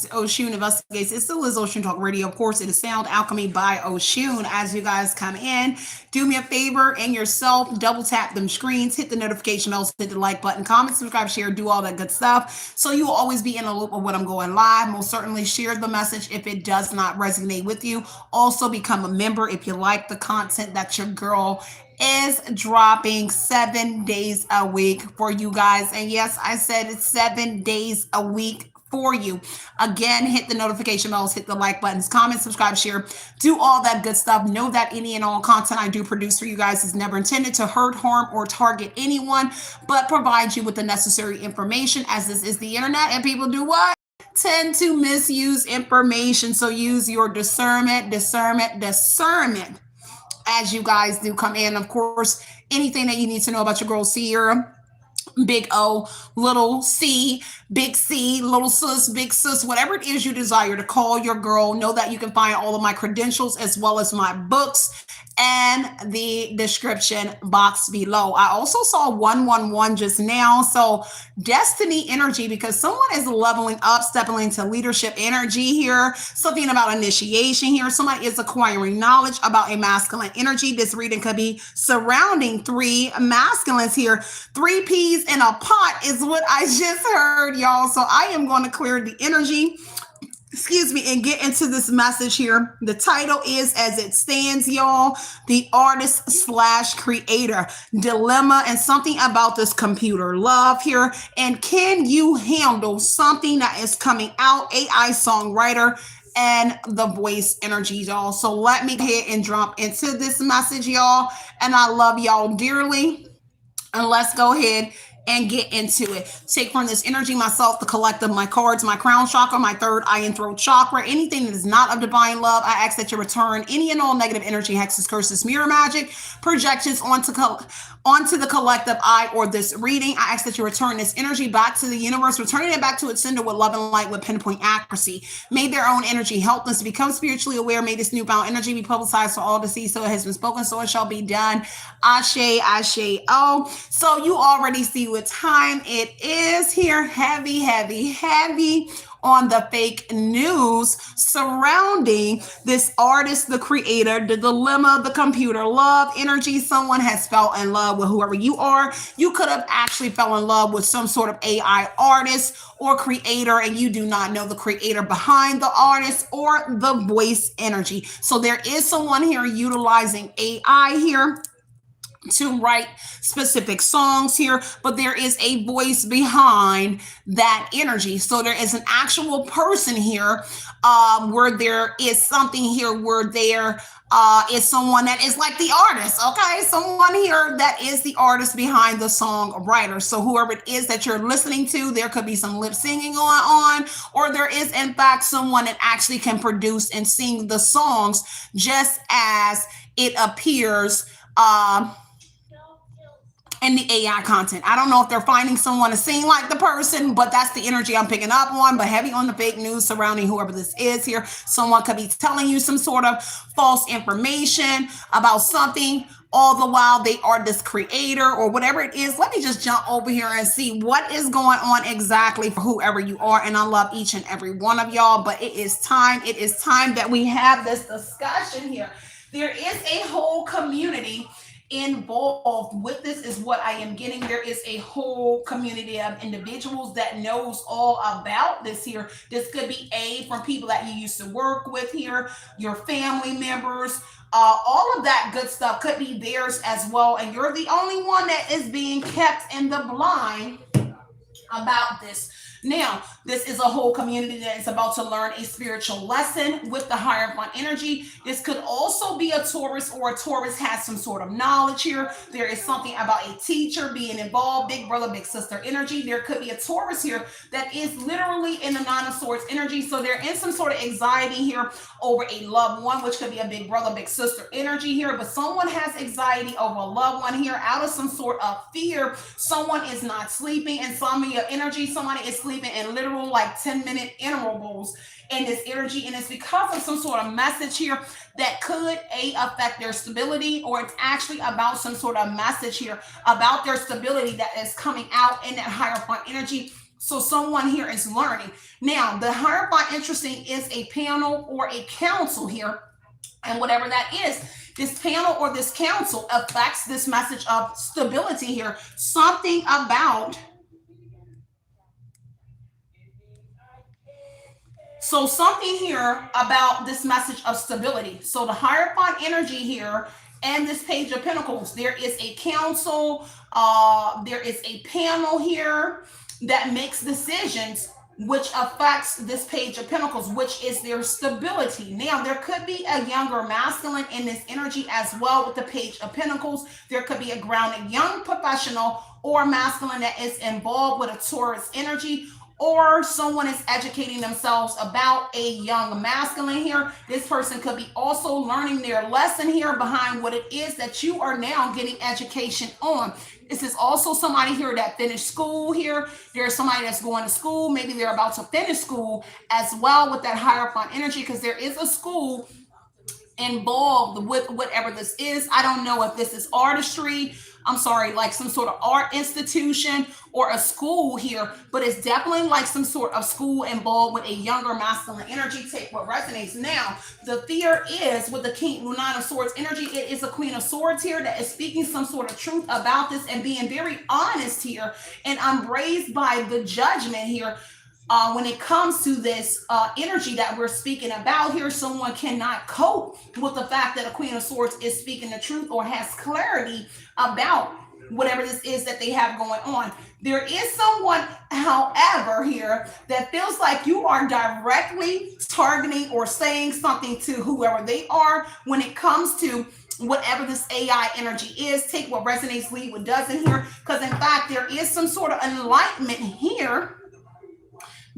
Oshun Investigates. It still is Oshun Talk Radio. Of course, it is Sound Alchemy by Oshun. As you guys come in, do me a favor and yourself, double tap them screens, hit the notification bells, hit the like button, comment, subscribe, share, do all that good stuff. So you will always be in a loop of when I'm going live. Most certainly share the message if it does not resonate with you. Also become a member if you like the content that your girl is dropping 7 days a week for you guys. And yes, I said it's 7 days a week for you. Again, hit the notification bells, hit the like buttons, comment, subscribe, share, do all that good stuff. Know that any and all content I do produce for you guys is never intended to hurt, harm, or target anyone, but provide you with the necessary information, as this is the internet and people do what? Tend to misuse information. So use your discernment as you guys do come in. Of course, anything that you need to know about your girl Sierra, big O, little C, big C, little sis, big sis, whatever it is you desire to call your girl, know that you can find all of my credentials as well as my books and the description box below. I also saw 111 just now. So destiny energy, because someone is leveling up, stepping into leadership energy here, something about initiation here. Somebody is acquiring knowledge about a masculine energy. This reading could be surrounding three masculines here. 3 peas in a pot is what I just heard, y'all. So I am going to clear the energy, and get into this message here. The title is As It Stands, y'all, the artist / creator dilemma, and something about this computer love here. And can you handle something that is coming out? AI songwriter and the voice energy, y'all. So let me go ahead and jump into this message, y'all. And I love y'all dearly. And let's go ahead and get into it. Take from this energy myself, the collective, my cards, my crown chakra, my third eye and throat chakra, anything that is not of divine love. I ask that you return any and all negative energy, hexes, curses, mirror magic, projections onto the collective eye or this reading. I ask that you return this energy back to the universe, returning it back to its sender with love and light with pinpoint accuracy. May their own energy help us to become spiritually aware. May this newfound energy be publicized for all to see. So it has been spoken, so it shall be done. Ashe, ashe, oh. So you already see what time it is here. Heavy, heavy, heavy on the fake news surrounding this artist, the creator, the dilemma, the computer love energy. Someone has fell in love with whoever you are. You could have actually fell in love with some sort of AI artist or creator, and you do not know the creator behind the artist or the voice energy. So there is someone here utilizing AI here to write specific songs here, but there is a voice behind that energy. So there is an actual person here where there is something here where there is someone that is like the artist, okay? Someone here that is the artist behind the songwriter. So whoever it is that you're listening to, there could be some lip singing going on, or there is in fact someone that actually can produce and sing the songs just as it appears in the AI content. I don't know if they're finding someone to sing like the person, but that's the energy I'm picking up on. But heavy on the fake news surrounding whoever this is here. Someone could be telling you some sort of false information about something, all the while they are this creator or whatever it is. Let me just jump over here and see what is going on exactly for whoever you are. And I love each and every one of y'all, but it is time that we have this discussion here. There is a whole community involved with this, is what I am getting. There is a whole community of individuals that knows all about this here. This could be from people that you used to work with here, your family members, all of that good stuff could be theirs as well. And you're the only one that is being kept in the blind about this. Now, this is a whole community that is about to learn a spiritual lesson with the Hierophant energy. This could also be a Taurus, or a Taurus has some sort of knowledge here. There is something about a teacher being involved, big brother, big sister energy. There could be a Taurus here that is literally in the Nine of Swords energy. So they're in some sort of anxiety here over a loved one, which could be a big brother, big sister energy here. But someone has anxiety over a loved one here out of some sort of fear. Someone is not sleeping, and some of your energy, somebody is sleeping in literal like 10-minute intervals in this energy, and it's because of some sort of message here that could affect their stability, or it's actually about some sort of message here about their stability that is coming out in that Hierophant energy So someone here is learning. Now, the Hierophant, interesting, is a panel or a council here. And whatever that is, this panel or this council affects this message of stability here. Something about, so something here about this message of stability. So the Hierophant energy here and this Page of Pentacles, there is a council, there is a panel here that makes decisions, which affects this Page of Pentacles, which is their stability. Now, there could be a younger masculine in this energy as well with the Page of Pentacles. There could be a grounded young professional or masculine that is involved with a Taurus energy, or someone is educating themselves about a young masculine here. This person could be also learning their lesson here behind what it is that you are now getting education on. This is also somebody here that finished school here. There's somebody that's going to school. Maybe they're about to finish school as well with that Hierophant energy, because there is a school involved with whatever this is. I don't know if this is artistry, like some sort of art institution or a school here, but it's definitely like some sort of school involved with a younger masculine energy. Take what resonates. Now, the fear is with the Nine of Swords energy, it is a Queen of Swords here that is speaking some sort of truth about this and being very honest here and embraced by the judgment here. When it comes to this energy that we're speaking about here, someone cannot cope with the fact that a Queen of Swords is speaking the truth or has clarity about whatever this is that they have going on. There is someone, however, here that feels like you are directly targeting or saying something to whoever they are when it comes to whatever this AI energy is. Take what resonates, leave what doesn't here, because in fact, there is some sort of enlightenment here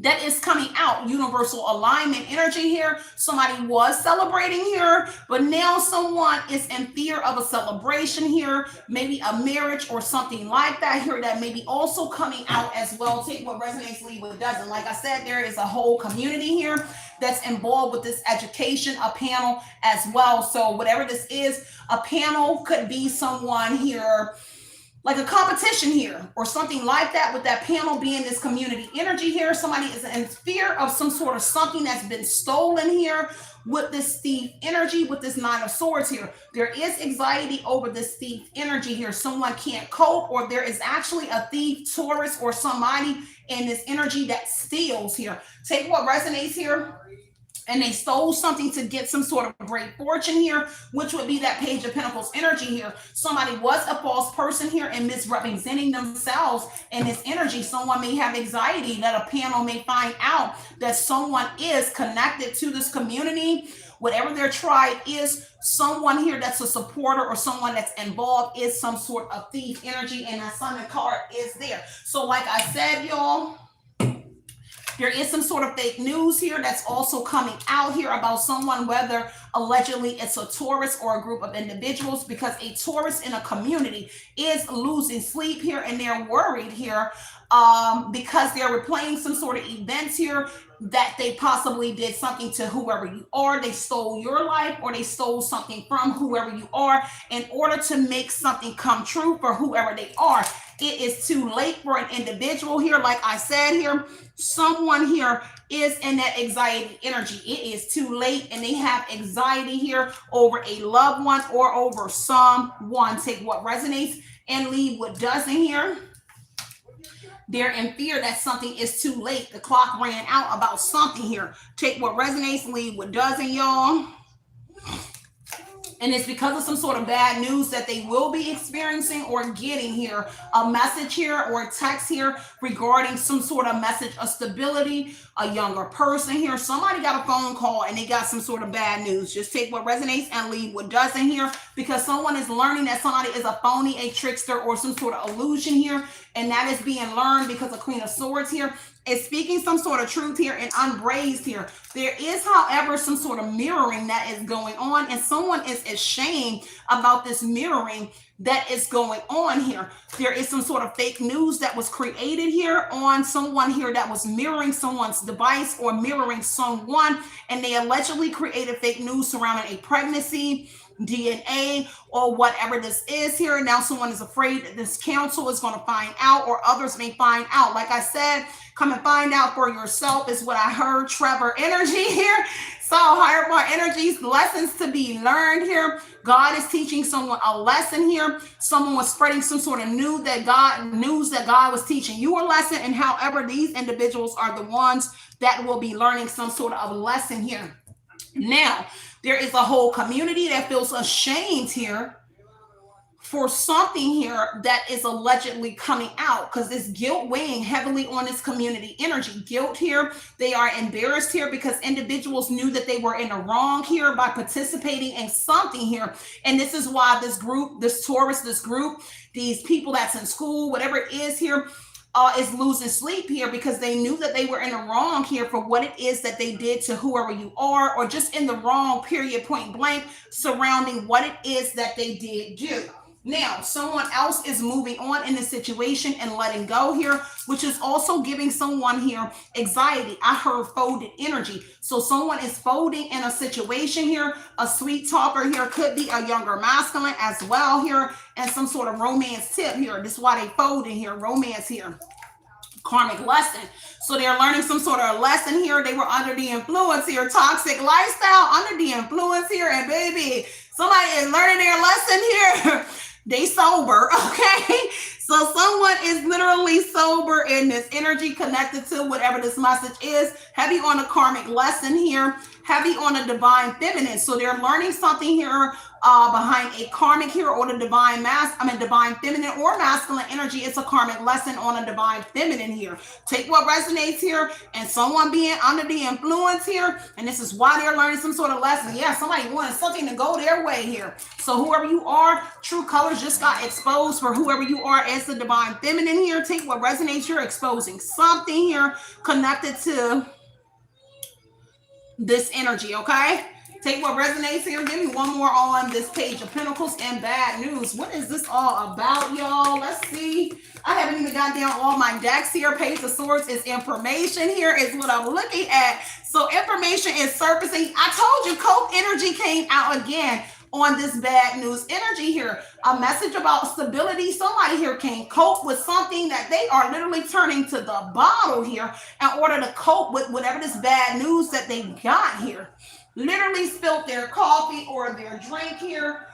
that is coming out. Universal alignment energy here. Somebody was celebrating here, but now someone is in fear of a celebration here, maybe a marriage or something like that here that may be also coming out as well. Take what resonates, leave what doesn't. Like I said, there is a whole community here that's involved with this education, a panel as well. So whatever this is, a panel could be someone here like a competition here or something like that, with that panel being this community energy here. Somebody is in fear of some sort of something that's been stolen here with this thief energy, with this Nine of Swords here. There is anxiety over this thief energy here. Someone can't cope, or there is actually a thief, Taurus, or somebody in this energy that steals here. Take what resonates here. And they stole something to get some sort of great fortune here, which would be that Page of Pentacles energy here. Somebody was a false person here and misrepresenting themselves in this energy. Someone may have anxiety that a panel may find out that someone is connected to this community. Whatever their tribe is, someone here that's a supporter or someone that's involved is some sort of thief energy, and that Sun card is there. So like I said, y'all, there is some sort of fake news here that's also coming out here about someone, whether allegedly it's a Taurus or a group of individuals, because a Taurus in a community is losing sleep here and they're worried here because they're replaying some sort of events here that they possibly did something to whoever you are. They stole your life or they stole something from whoever you are in order to make something come true for whoever they are. It is too late for an individual here. Like I said here, someone here is in that anxiety energy. It is too late and they have anxiety here over a loved one or over someone. Take what resonates and leave what doesn't here. They're in fear that something is too late. The clock ran out about something here. Take what resonates, leave what doesn't, y'all. And it's because of some sort of bad news that they will be experiencing or getting here. A message here or a text here regarding some sort of message of stability. A younger person here. Somebody got a phone call and they got some sort of bad news. Just take what resonates and leave what doesn't here, because someone is learning that somebody is a phony, a trickster, or some sort of illusion here. And that is being learned because of Queen of Swords here is speaking some sort of truth here and unbraised here. There is, however, some sort of mirroring that is going on, and someone is ashamed about this mirroring that is going on here. There is some sort of fake news that was created here on someone here that was mirroring someone's device or mirroring someone, and they allegedly created fake news surrounding a pregnancy, DNA, or whatever this is here. Now someone is afraid that this council is going to find out, or others may find out. Like I said, Come and find out for yourself is what I heard. Trevor energy here. So higher bar energies, lessons to be learned here. God is teaching someone a lesson here. Someone was spreading some sort of news that God was teaching you a lesson. And however, these individuals are the ones that will be learning some sort of lesson here. Now, there is a whole community that feels ashamed here for something here that is allegedly coming out, because this guilt weighing heavily on this community energy. Guilt here, they are embarrassed here because individuals knew that they were in the wrong here by participating in something here. And this is why this group, this Taurus, this group, these people that's in school, whatever it is here, is losing sleep here because they knew that they were in the wrong here for what it is that they did to whoever you are, or just in the wrong, period, point blank, surrounding what it is that they did do. Now, someone else is moving on in the situation and letting go here, which is also giving someone here anxiety. I heard folded energy. So someone is folding in a situation here. A sweet talker here could be a younger masculine as well here, and some sort of romance tip here. This is why they fold in here, romance here. Karmic lesson. So they're learning some sort of lesson here. They were under the influence here, toxic lifestyle, under the influence here, and baby, somebody is learning their lesson here. They sober, okay? So someone is literally sober in this energy connected to whatever this message is. Heavy on a karmic lesson here. Heavy on a divine feminine. So they're learning something here behind a karmic here, or the divine divine feminine or masculine energy. It's a karmic lesson on a divine feminine here. Take what resonates here, and someone being under the influence here, and this is why they're learning some sort of lesson. Yeah, somebody wanted something to go their way here. So whoever you are, true colors just got exposed for whoever you are as the divine feminine here. Take what resonates here, exposing something here connected to this energy, okay? Take what resonates here. Give me one more on this page of pentacles and bad news. What is this all about, y'all? Let's see. I haven't even got down all my decks here. Page of Swords is information here, is what I'm looking at. So information is surfacing. I told you Cope energy came out again on this bad news energy here. A message about stability. Somebody here can cope with something that they are literally turning to the bottle here in order to cope with whatever this bad news that they got here. Literally spilled their coffee or their drink here.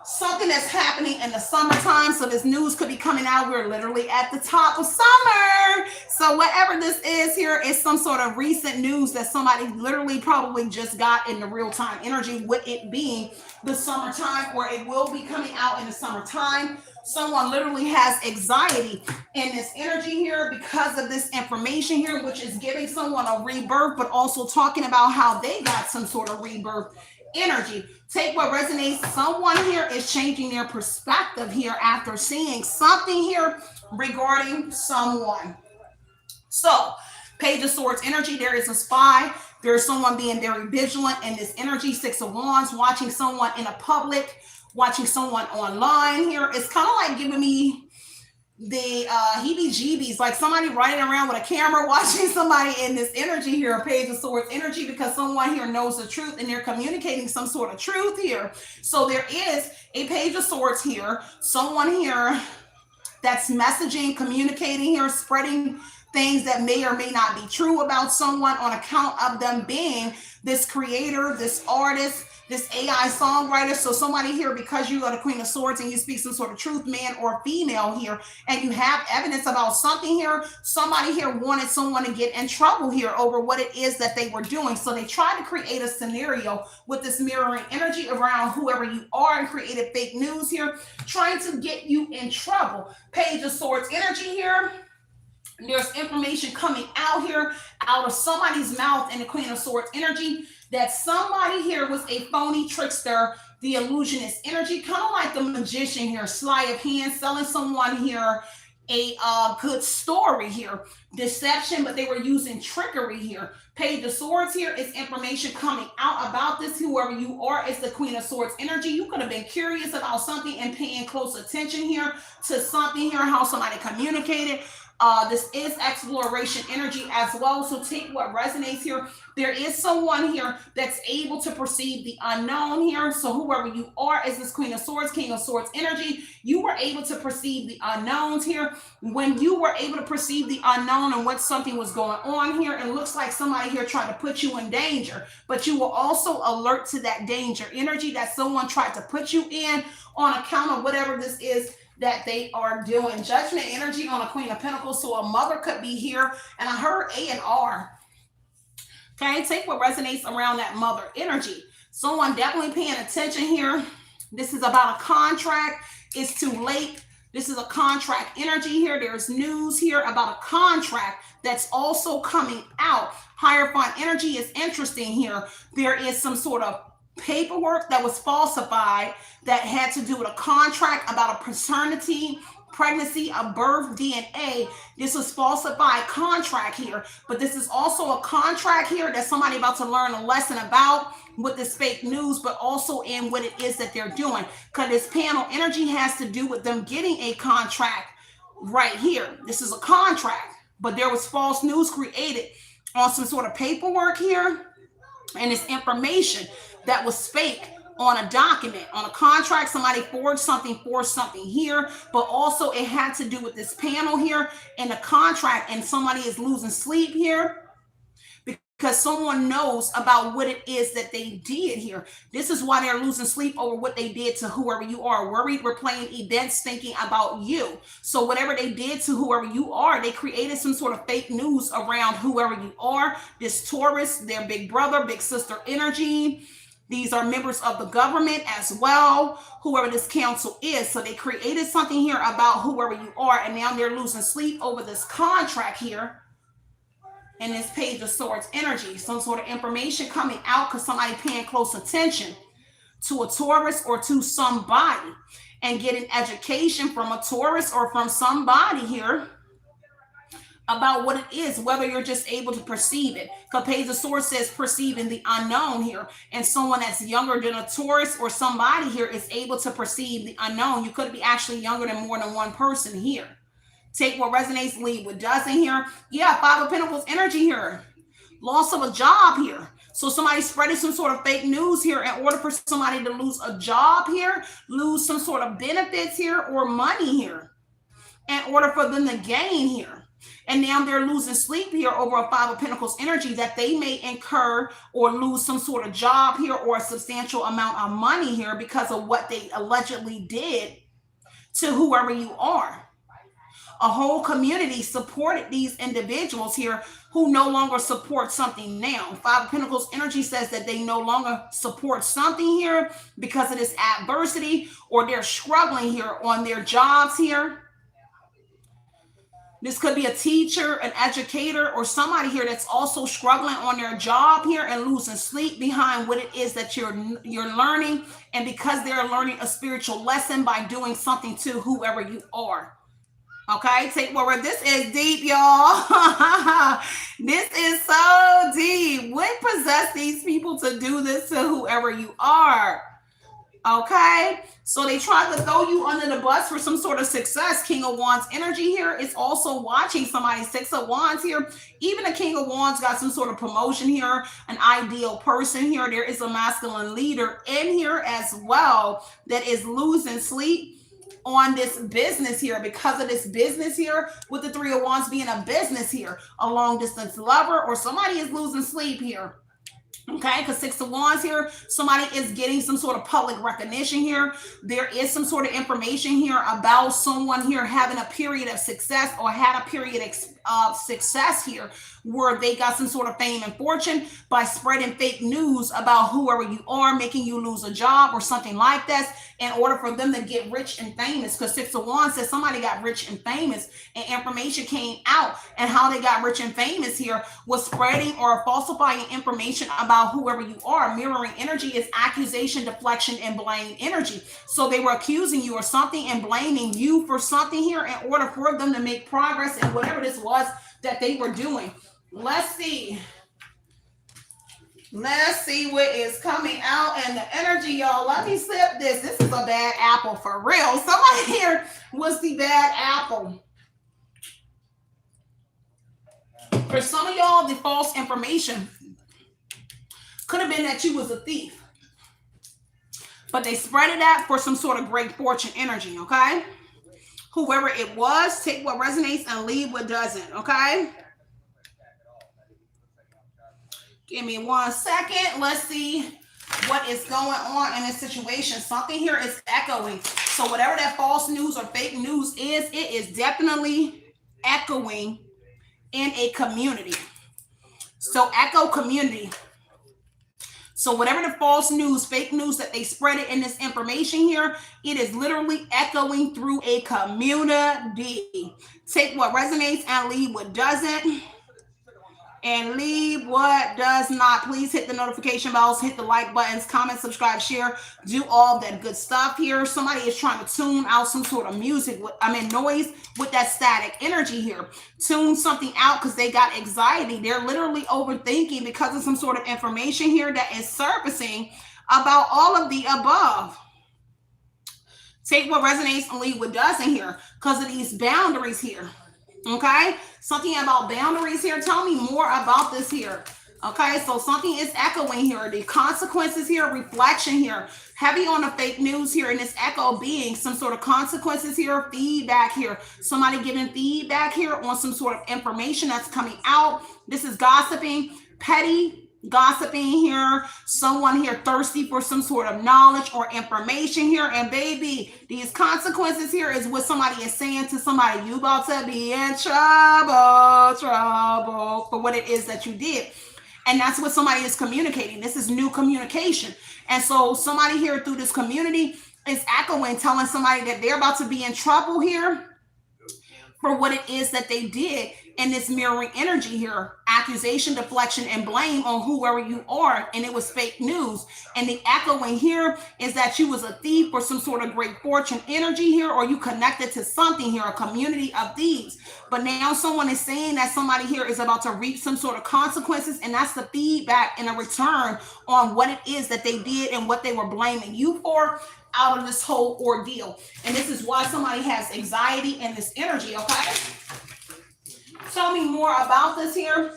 Something that's happening in the summertime. So this news could be coming out. We're literally at the top of summer. So whatever this is here is some sort of recent news that somebody literally probably just got in the real-time energy, with it being the summertime, or it will be coming out in the summertime. Someone literally has anxiety in this energy here because of this information here, which is giving someone a rebirth, but also talking about how they got some sort of rebirth energy. Take what resonates. Someone here is changing their perspective here after seeing something here regarding someone. So, Page of Swords energy, there is a spy. There is someone being very vigilant in this energy. Six of Wands, watching someone in a public, watching someone online here. It's kind of like giving me the heebie-jeebies, like somebody riding around with a camera watching somebody in this energy here, a Page of Swords energy, because someone here knows the truth and they're communicating some sort of truth here. So there is a Page of Swords here, someone here that's messaging, communicating here, spreading things that may or may not be true about someone on account of them being this creator, this artist, this AI songwriter. So somebody here, because you are the Queen of Swords and you speak some sort of truth, man or female here, and you have evidence about something here, somebody here wanted someone to get in trouble here over what it is that they were doing. So they tried to create a scenario with this mirroring energy around whoever you are and created fake news here, trying to get you in trouble. Page of Swords energy here. There's information coming out here out of somebody's mouth in the Queen of Swords energy that somebody here was a phony trickster, the illusionist energy, kind of like the magician here, sleight of hand, selling someone here a good story here, deception, but they were using trickery here. Page of Swords here is information coming out about this. Whoever you are, it's the Queen of Swords energy. You could have been curious about something and paying close attention here to something here, how somebody communicated. This is exploration energy as well. So take what resonates here. There is someone here that's able to perceive the unknown here. So whoever you are, is this Queen of Swords, King of Swords energy, you were able to perceive the unknowns here. When you were able to perceive the unknown and what something was going on here, it looks like somebody here tried to put you in danger, but you were also alert to that danger energy that someone tried to put you in on account of whatever this is that they are doing. Judgment energy on a Queen of Pentacles. So a mother could be here, and I heard A and R. Okay, take what resonates around that mother energy. Someone definitely paying attention here. This is about a contract. It's too late. This is a contract energy here. There's news here about a contract that's also coming out. Hierophant energy is interesting here. There is some sort of paperwork that was falsified that had to do with a contract about a paternity, pregnancy, a birth, DNA. This was falsified contract here, but this is also a contract here that somebody about to learn a lesson about with this fake news, but also in what it is that they're doing. Because this panel energy has to do with them getting a contract right here. This is a contract, but there was false news created on some sort of paperwork here, and this information that was fake on a document, on a contract. Somebody forged something here, but also it had to do with this panel here and the contract, and somebody is losing sleep here because someone knows about what it is that they did here. This is why they're losing sleep over what they did to whoever you are. Worried, replaying events, thinking about you. So whatever they did to whoever you are, they created some sort of fake news around whoever you are. This Taurus, their big brother, big sister energy. These are members of the government as well, whoever this council is. So they created something here about whoever you are, and now they're losing sleep over this contract here. And this Page of Swords energy, some sort of information coming out because somebody paying close attention to a Taurus or to somebody and getting education from a Taurus or from somebody here about what it is, whether you're just able to perceive it. Because Page of Swords says perceiving the unknown here. And someone that's younger than a Taurus or somebody here is able to perceive the unknown. You could be actually younger than more than one person here. Take what resonates, leave what doesn't here. Yeah, Five of Pentacles energy here. Loss of a job here. So somebody spreading some sort of fake news here in order for somebody to lose a job here, lose some sort of benefits here or money here in order for them to gain here. And now they're losing sleep here over a Five of Pentacles energy that they may incur or lose some sort of job here or a substantial amount of money here because of what they allegedly did to whoever you are. A whole community supported these individuals here who no longer support something now. Five of Pentacles energy says that they no longer support something here because of this adversity, or they're struggling here on their jobs here. This could be a teacher, an educator, or somebody here that's also struggling on their job here and losing sleep behind what it is that you're learning, and because they're learning a spiritual lesson by doing something to whoever you are. Okay, take what this is deep, y'all. This is so deep. What possessed these people to do this to whoever you are? Okay, so they tried to throw you under the bus for some sort of success. King of Wands energy here is also watching somebody. Six of Wands here. Even the King of Wands got some sort of promotion here, an ideal person here. There is a masculine leader in here as well that is losing sleep on this business here because of this business here, with the Three of Wands being a business here, a long distance lover, or somebody is losing sleep here. Okay, because Six of Wands here, somebody is getting some sort of public recognition here. There is some sort of information here about someone here having a period of success or had a period of success here where they got some sort of fame and fortune by spreading fake news about whoever you are, making you lose a job or something like that in order for them to get rich and famous. Because Six of Wands says somebody got rich and famous, and information came out, and how they got rich and famous here was spreading or falsifying information about whoever you are. Mirroring energy is accusation, deflection, and blame energy. So they were accusing you of something and blaming you for something here in order for them to make progress in whatever this was that they were doing. Let's see what is coming out and the energy, y'all. Let me slip this. This is a bad apple for real. Somebody here was the bad apple. For some of y'all, the false information could have been that you was a thief, but they spread it out for some sort of great fortune energy, okay? Whoever it was, take what resonates and leave what doesn't, okay? Give me 1 second. Let's see what is going on in this situation. Something here is echoing. So whatever that false news or fake news is, it is definitely echoing in a community. So echo community. So whatever the false news, fake news that they spread it in this information here, it is literally echoing through a community. Take what resonates and leave what doesn't. And leave what does not. Please hit the notification bells, hit the like buttons, comment, subscribe, share, do all that good stuff here. Somebody is trying to tune out some sort of music, noise with that static energy here. Tune something out because they got anxiety. They're literally overthinking because of some sort of information here that is surfacing about all of the above. Take what resonates and leave what doesn't here because of these boundaries here. Okay, something about boundaries here. Tell me more about this here. Okay, so something is echoing here. The consequences here, reflection here. Heavy on the fake news here, and this echo being some sort of consequences here, feedback here. Somebody giving feedback here on some sort of information that's coming out. This is gossiping, petty gossiping here. Someone here thirsty for some sort of knowledge or information here. And baby, these consequences here is what somebody is saying to somebody. You about to be in trouble for what it is that you did. And that's what somebody is communicating. This is new communication. And so somebody here through this community is echoing, telling somebody that they're about to be in trouble here for what it is that they did. And this mirroring energy here, accusation, deflection, and blame on whoever you are. And it was fake news. And the echoing here is that you was a thief or some sort of great fortune energy here, or you connected to something here, a community of thieves. But now someone is saying that somebody here is about to reap some sort of consequences. And that's the feedback and a return on what it is that they did and what they were blaming you for out of this whole ordeal. And this is why somebody has anxiety in this energy, okay? Tell me more about this here.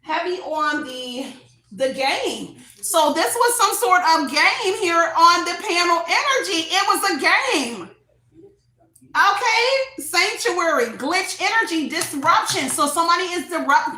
Heavy on the game. So this was some sort of game here on the panel energy. It was a game. Okay, sanctuary, glitch energy, disruption. So somebody is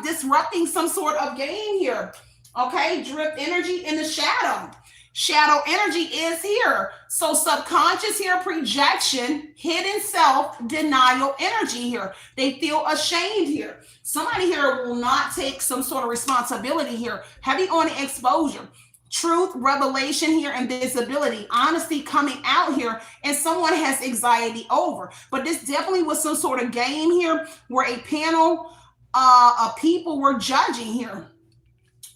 disrupting some sort of game here. Okay, drift energy in the shadow. Shadow energy is here. So subconscious here, projection, hidden self, denial energy here. They feel ashamed here. Somebody here will not take some sort of responsibility here. Heavy on exposure. Truth, revelation here, and visibility. Honesty coming out here, and someone has anxiety over. But this definitely was some sort of game here where a panel of people were judging here.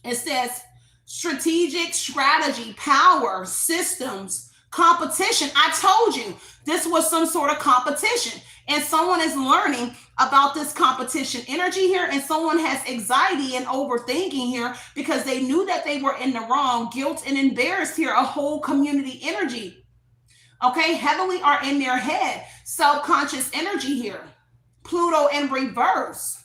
It says strategic strategy, power, systems, competition. I told you this was some sort of competition, and someone is learning about this competition energy here, and someone has anxiety and overthinking here because they knew that they were in the wrong, guilt and embarrassed here, a whole community energy. Okay, heavily are in their head, self-conscious energy here. Pluto in reverse.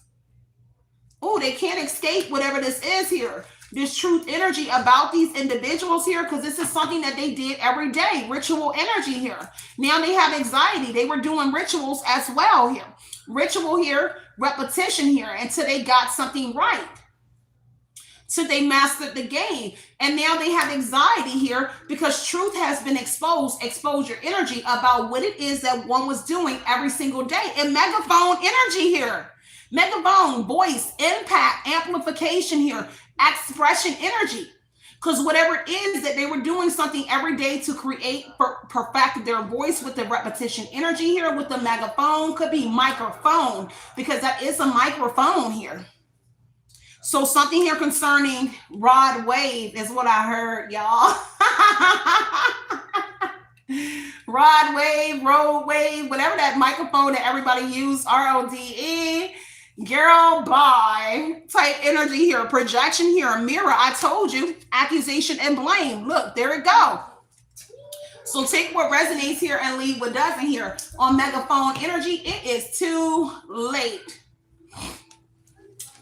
Oh, they can't escape whatever this is here. This truth energy about these individuals here, because this is something that they did every day. Ritual energy here. Now they have anxiety. They were doing rituals as well here. Ritual here, repetition here, until they got something right. So they mastered the game. And now they have anxiety here because truth has been exposed, exposure energy about what it is that one was doing every single day. And megaphone energy here. Megaphone, voice, impact, amplification here. Expression energy, because whatever it is that they were doing something every day to create, perfect their voice with the repetition energy here with the megaphone, could be microphone, because that is a microphone here. So something here concerning rod wave is what I heard, y'all. Rod wave, road wave, whatever that microphone that everybody use, RODE. Girl, bye. Type energy here. Projection here. Mirror. I told you. Accusation and blame. Look, there it go. So take what resonates here and leave what doesn't here. On megaphone energy, it is too late.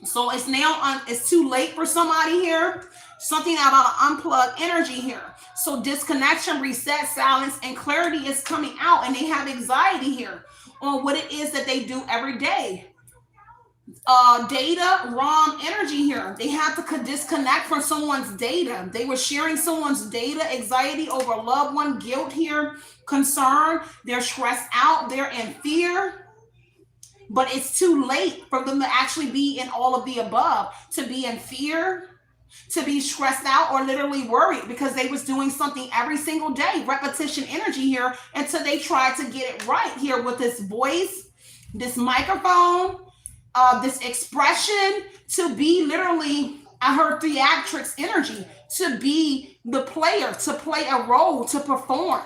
So it's now it's too late for somebody here. Something about an unplugged energy here. So disconnection, reset, silence, and clarity is coming out, and they have anxiety here on what it is that they do every day. Data, ROM energy here. They have to disconnect from someone's data. They were sharing someone's data, anxiety over a loved one, guilt here, concern. They're stressed out. They're in fear. But it's too late for them to actually be in all of the above, to be in fear, to be stressed out, or literally worried, because they was doing something every single day, repetition energy here, until they tried to get it right here with this voice, this microphone, this expression, to be literally, I heard theatrics energy, to be the player, to play a role, to perform.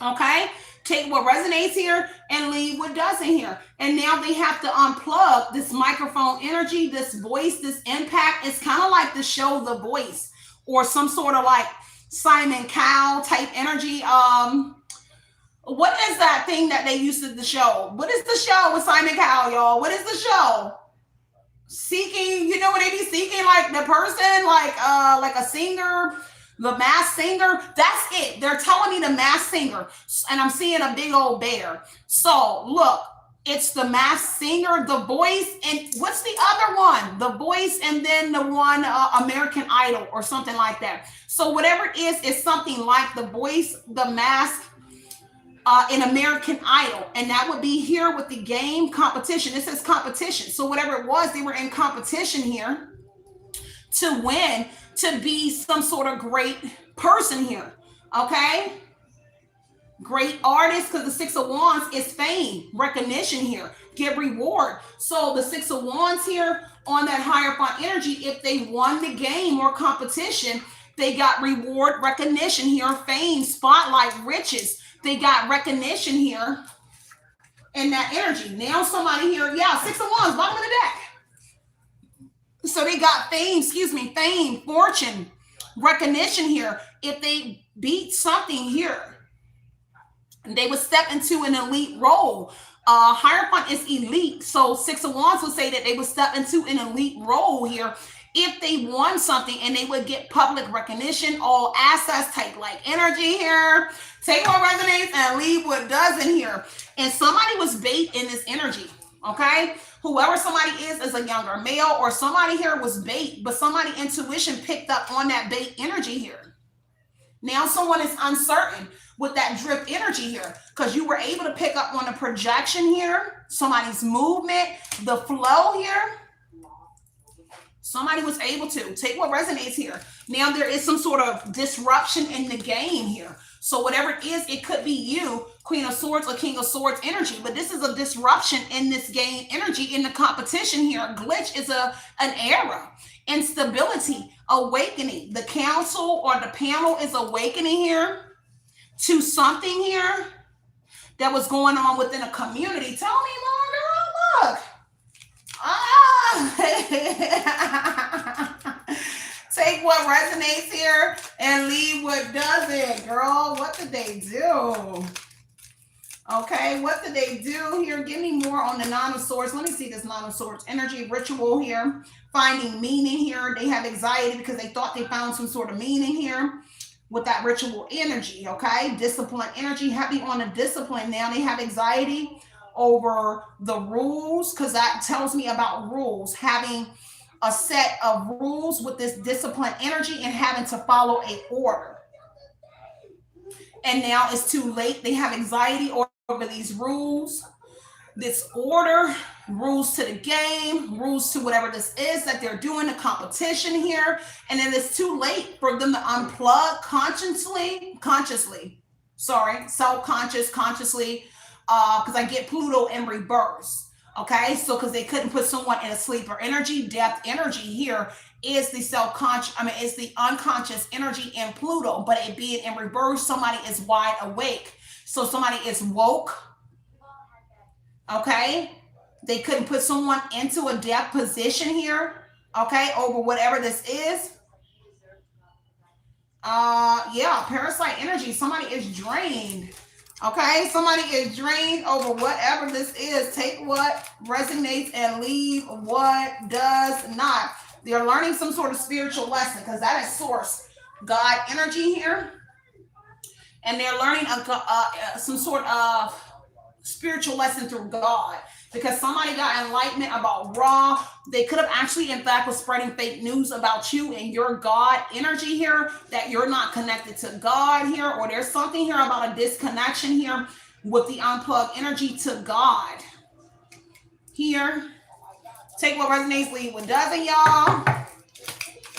Okay, take what resonates here and leave what doesn't here. And now they have to unplug this microphone energy, this voice, this impact. It's kind of like the show The Voice, or some sort of like Simon Cowell type energy. What is that thing that they used to the show? What is the show with Simon Cowell, y'all? What is the show? Seeking, you know what they be seeking, like the person, like a singer, the Masked Singer. That's it. They're telling me the Masked Singer, and I'm seeing a big old bear. So look, it's the Masked Singer, The Voice, and what's the other one? The Voice, and then the one American Idol or something like that. So whatever it is something like The Voice, The Mask, in American Idol, and that would be here with the game competition. It says competition. So whatever it was, they were in competition here to win, to be some sort of great person here. Okay, great artist, because the Six of Wands is fame, recognition here, get reward. So the Six of Wands here on that Hierophant energy, if they won the game or competition, they got reward, recognition here, fame, spotlight, riches. They got recognition here in that energy. Now somebody here, yeah, Six of Wands, bottom of the deck. So they got fame, fame, fortune, recognition here. If they beat something here, they would step into an elite role. Hierophant is elite. So Six of Wands would say that they would step into an elite role here if they won something, and they would get public recognition, all access type like energy here. Take what resonates and leave what doesn't here. And somebody was bait in this energy, okay? Whoever somebody is a younger male, or somebody here was bait, but somebody intuition picked up on that bait energy here. Now someone is uncertain with that drift energy here, because you were able to pick up on the projection here, somebody's movement, the flow here. Somebody was able to take what resonates here. Now there is some sort of disruption in the game here. So whatever it is, it could be you, Queen of Swords or King of Swords energy, but this is a disruption in this game energy in the competition here. Glitch is an error. Instability, awakening. The council or the panel is awakening here to something here that was going on within a community. Tell me more, girl. Look. Take what resonates here and leave what doesn't, girl. What did they do? Okay, what did they do here? Give me more on the Nine of Swords. Let me see this Nine of Swords energy, ritual here, finding meaning here. They have anxiety because they thought they found some sort of meaning here with that ritual energy, okay? Discipline energy, heavy on the discipline. Now they have anxiety over the rules, because that tells me about rules, having a set of rules with this discipline energy and having to follow a order. And now it's too late. They have anxiety over these rules, this order, rules to the game, rules to whatever this is that they're doing, the competition here. And then it's too late for them to unplug self-conscious, consciously, because I get Pluto in reverse. Okay, so because they couldn't put someone in a sleeper energy, death energy here is the self-conscious, it's the unconscious energy in Pluto, but it being in reverse, somebody is wide awake. So somebody is woke. Okay, they couldn't put someone into a death position here. Okay, over whatever this is. Yeah, parasite energy. Somebody is drained. Okay, somebody is drained over whatever this is. Take what resonates and leave what does not. They're learning some sort of spiritual lesson because that is source God energy here, and they're learning some sort of spiritual lesson through God because somebody got enlightenment about raw. They could have actually, in fact, was spreading fake news about you and your God energy here, that you're not connected to God here, or there's something here about a disconnection here with the unplugged energy to God here. Take what resonates, leave what doesn't, y'all.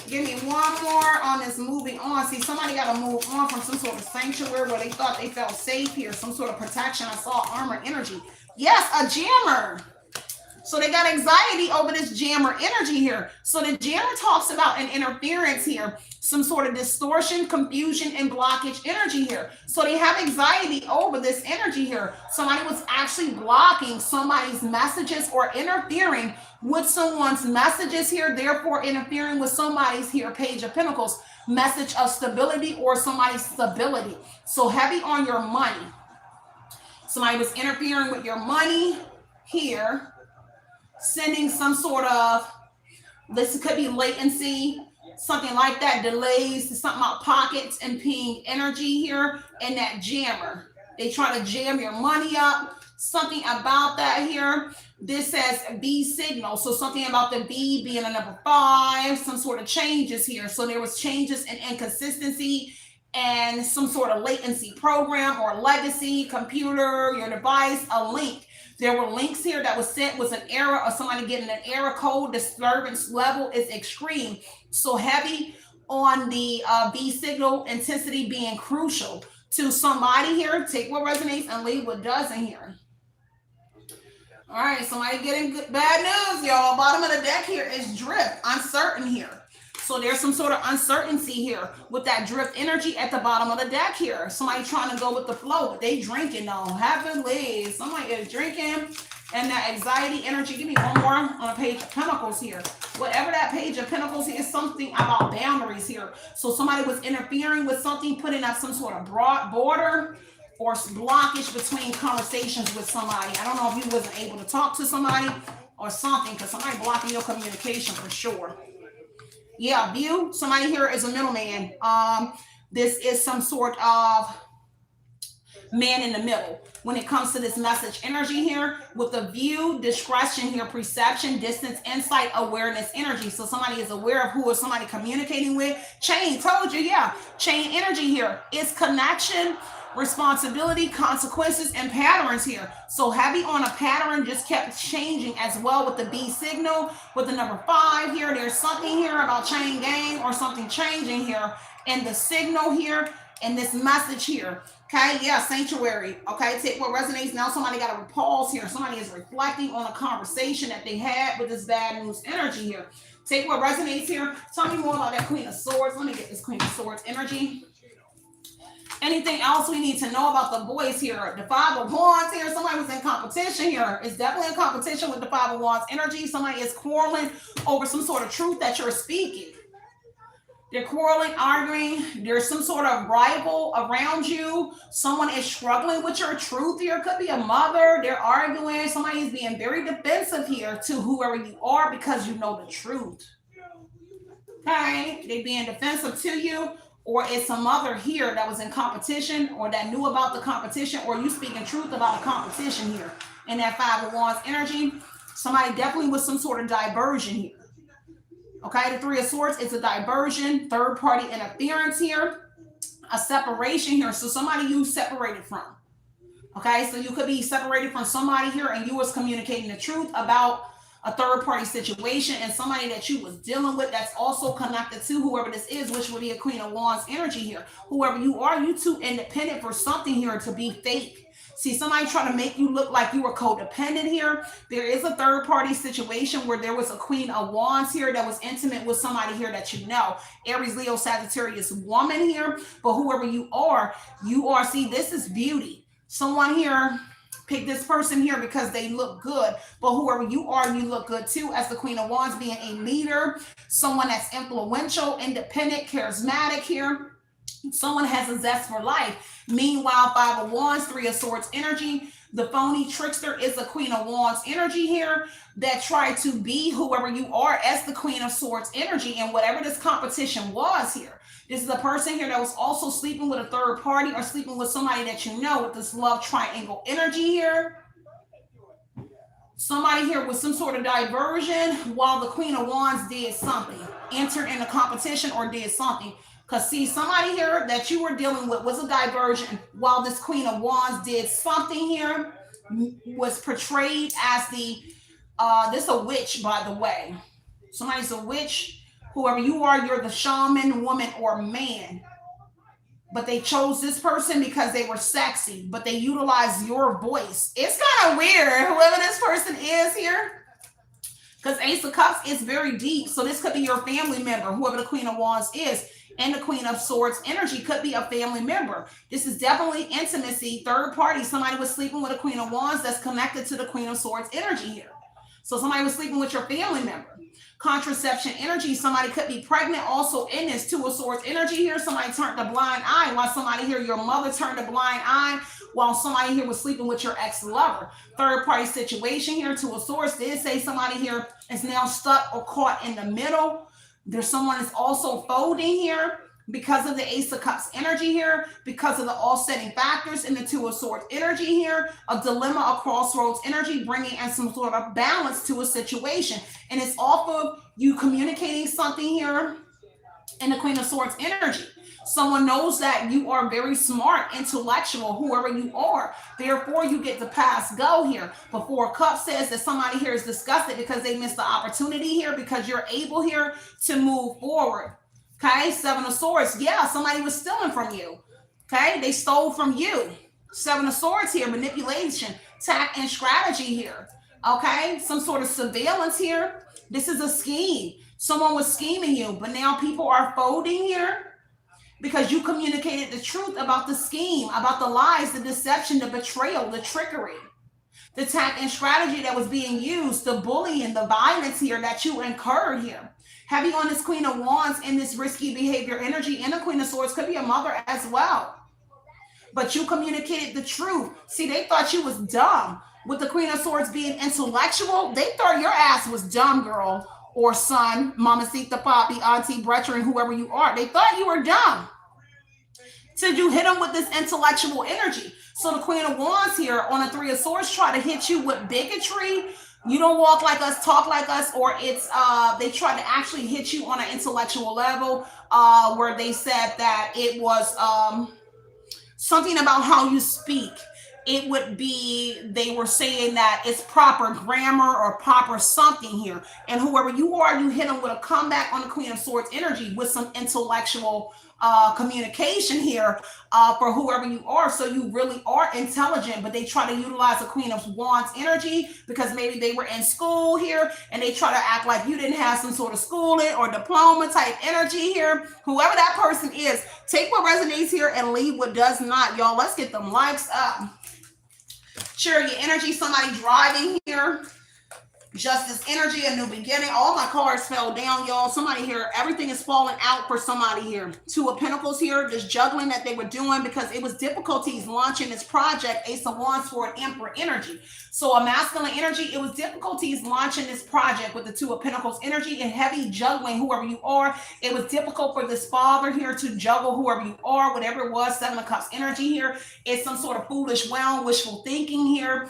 Give me one more on this moving on. See, somebody got to move on from some sort of sanctuary where they thought they felt safe here. Some sort of protection. I saw armor energy. Yes, a jammer. So they got anxiety over this jammer energy here. So the jammer talks about an interference here, some sort of distortion, confusion, and blockage energy here. So they have anxiety over this energy here. Somebody was actually blocking somebody's messages or interfering with someone's messages here, therefore interfering with somebody's here, Page of Pentacles, message of stability or somebody's stability. So heavy on your money. Somebody was interfering with your money here, sending some sort of, this could be latency, something like that, delays, something about pockets and ping energy here, and that jammer. They try to jam your money up, something about that here. This says B signal, so something about the B being a number 5, some sort of changes here. So there was changes and inconsistency and some sort of latency program or legacy, computer, your device, a link. There were links here that was sent with an error or somebody getting an error code. Disturbance level is extreme. So heavy on the B signal, intensity being crucial to somebody here. Take what resonates and leave what doesn't here. All right, somebody getting bad news, y'all. Bottom of the deck here is drift, uncertain here. So there's some sort of uncertainty here with that drift energy at the bottom of the deck here. Somebody trying to go with the flow, but they drinking though. Heavenly, somebody is drinking, and that anxiety energy. Give me one more on a Page of Pentacles here. Whatever that Page of Pentacles is, something about boundaries here. So somebody was interfering with something, putting up some sort of broad border or blockage between conversations with somebody. I don't know if you wasn't able to talk to somebody or something, because somebody blocking your communication for sure. Yeah, view. Somebody here is a middleman. This is some sort of man in the middle when it comes to this message energy here with the view, discretion here, perception, distance, insight, awareness energy. So somebody is aware of who is somebody communicating with. Chain, told you, yeah. Chain energy here is connection, responsibility, consequences, and patterns here. So heavy on a pattern, just kept changing as well with the B signal, with the number 5 here. There's something here about chain gang or something changing here, and the signal here, and this message here. Okay, yeah, sanctuary. Okay, take what resonates. Now somebody got a pause here. Somebody is reflecting on a conversation that they had with this bad news energy here. Take what resonates here. Tell me more about that Queen of Swords. Let me get this Queen of Swords energy. Anything else we need to know about the boys here? The 5 of Wands here. Somebody was in competition here. It's definitely in competition with the 5 of Wands energy. Somebody is quarreling over some sort of truth that you're speaking. They're quarreling, arguing. There's some sort of rival around you. Someone is struggling with your truth here. It could be a mother. They're arguing. Somebody is being very defensive here to whoever you are because you know the truth. Okay? They're being defensive to you. Or it's some mother here that was in competition or that knew about the competition, or you speaking truth about a competition here. In that 5 of Wands energy, somebody definitely with some sort of diversion here. Okay, the 3 of Swords is a diversion, third party interference here, a separation here. So somebody you separated from. Okay, so you could be separated from somebody here and you was communicating the truth about a third party situation, and somebody that you was dealing with that's also connected to whoever this is, which would be a Queen of Wands energy here. Whoever you are, you too independent for something here to be fake. See, somebody trying to make you look like you were codependent here. There is a third party situation where there was a Queen of Wands here that was intimate with somebody here that you know. Aries, Leo, Sagittarius woman here. But whoever you are, see, this is beauty. Someone here pick this person here because they look good, but whoever you are, you look good too, as the Queen of Wands being a leader, someone that's influential, independent, charismatic here. Someone has a zest for life. Meanwhile, Five of Wands, Three of Swords energy. The phony trickster is the Queen of Wands energy here that tried to be whoever you are as the Queen of Swords energy. And whatever this competition was here, this is a person here that was also sleeping with a third party or sleeping with somebody that you know with this love triangle energy here. Somebody here with some sort of diversion while the Queen of Wands did something, entered in a competition or did something. Because see, somebody here that you were dealing with was a diversion while this Queen of Wands did something here, was portrayed as the, this is a witch, by the way. Somebody's a witch. Whoever you are, you're the shaman, woman, or man. But they chose this person because they were sexy, but they utilize your voice. It's kind of weird, whoever this person is here. Because Ace of Cups is very deep. So this could be your family member, whoever the Queen of Wands is. And the Queen of Swords energy could be a family member. This is definitely intimacy, third party. Somebody was sleeping with a Queen of Wands that's connected to the Queen of Swords energy here. So somebody was sleeping with your family member. Contraception energy, somebody could be pregnant also in this. Two of Swords energy here, somebody turned a blind eye, while somebody here, your mother turned a blind eye, while somebody here was sleeping with your ex-lover. Third party situation here, Two of Swords did say somebody here is now stuck or caught in the middle. There's someone that's also folding here because of the Ace of Cups energy here, because of the offsetting factors in the Two of Swords energy here, a dilemma, a crossroads energy, bringing in some sort of balance to a situation. And it's off of you communicating something here in the Queen of Swords energy. Someone knows that you are very smart, intellectual, whoever you are. Therefore, you get to pass go here. But Four of Cups says that somebody here is disgusted because they missed the opportunity here, because you're able here to move forward. Okay, Seven of Swords. Yeah, somebody was stealing from you. Okay, they stole from you. Seven of Swords here, manipulation, tact, and strategy here. Okay, some sort of surveillance here. This is a scheme. Someone was scheming you, but now people are folding here because you communicated the truth about the scheme, about the lies, the deception, the betrayal, the trickery, the tact and strategy that was being used, the bullying, the violence here that you incurred here. Heavy on this Queen of Wands in this risky behavior energy, and the Queen of Swords could be a mother as well. But you communicated the truth. See, they thought you was dumb. With the Queen of Swords being intellectual, they thought your ass was dumb, girl, or son, mamacita, papi, auntie, brethren, whoever you are. They thought you were dumb. So you hit them with this intellectual energy. So the Queen of Wands here on a Three of Swords try to hit you with bigotry. You don't walk like us, talk like us, or it's they try to actually hit you on an intellectual level where they said that it was something about how you speak. It would be, they were saying that it's proper grammar or proper something here. And whoever you are, you hit them with a comeback on the Queen of Swords energy with some intellectual communication here for whoever you are. So you really are intelligent, but they try to utilize the Queen of Wands energy because maybe they were in school here and they try to act like you didn't have some sort of schooling or diploma type energy here. Whoever that person is, take what resonates here and leave what does not. Y'all, let's get them likes up. Share your energy. Somebody driving here. Justice energy, a new beginning. All my cards fell down, y'all. Somebody here, everything is falling out for somebody here. Two of Pentacles here, this juggling that they were doing because it was difficulties launching this project. Ace of Wands for an Emperor energy. So a masculine energy, it was difficulties launching this project with the Two of Pentacles energy and heavy juggling, whoever you are. It was difficult for this father here to juggle whoever you are, whatever it was. Seven of Cups energy here. It's some sort of foolish, wishful thinking here.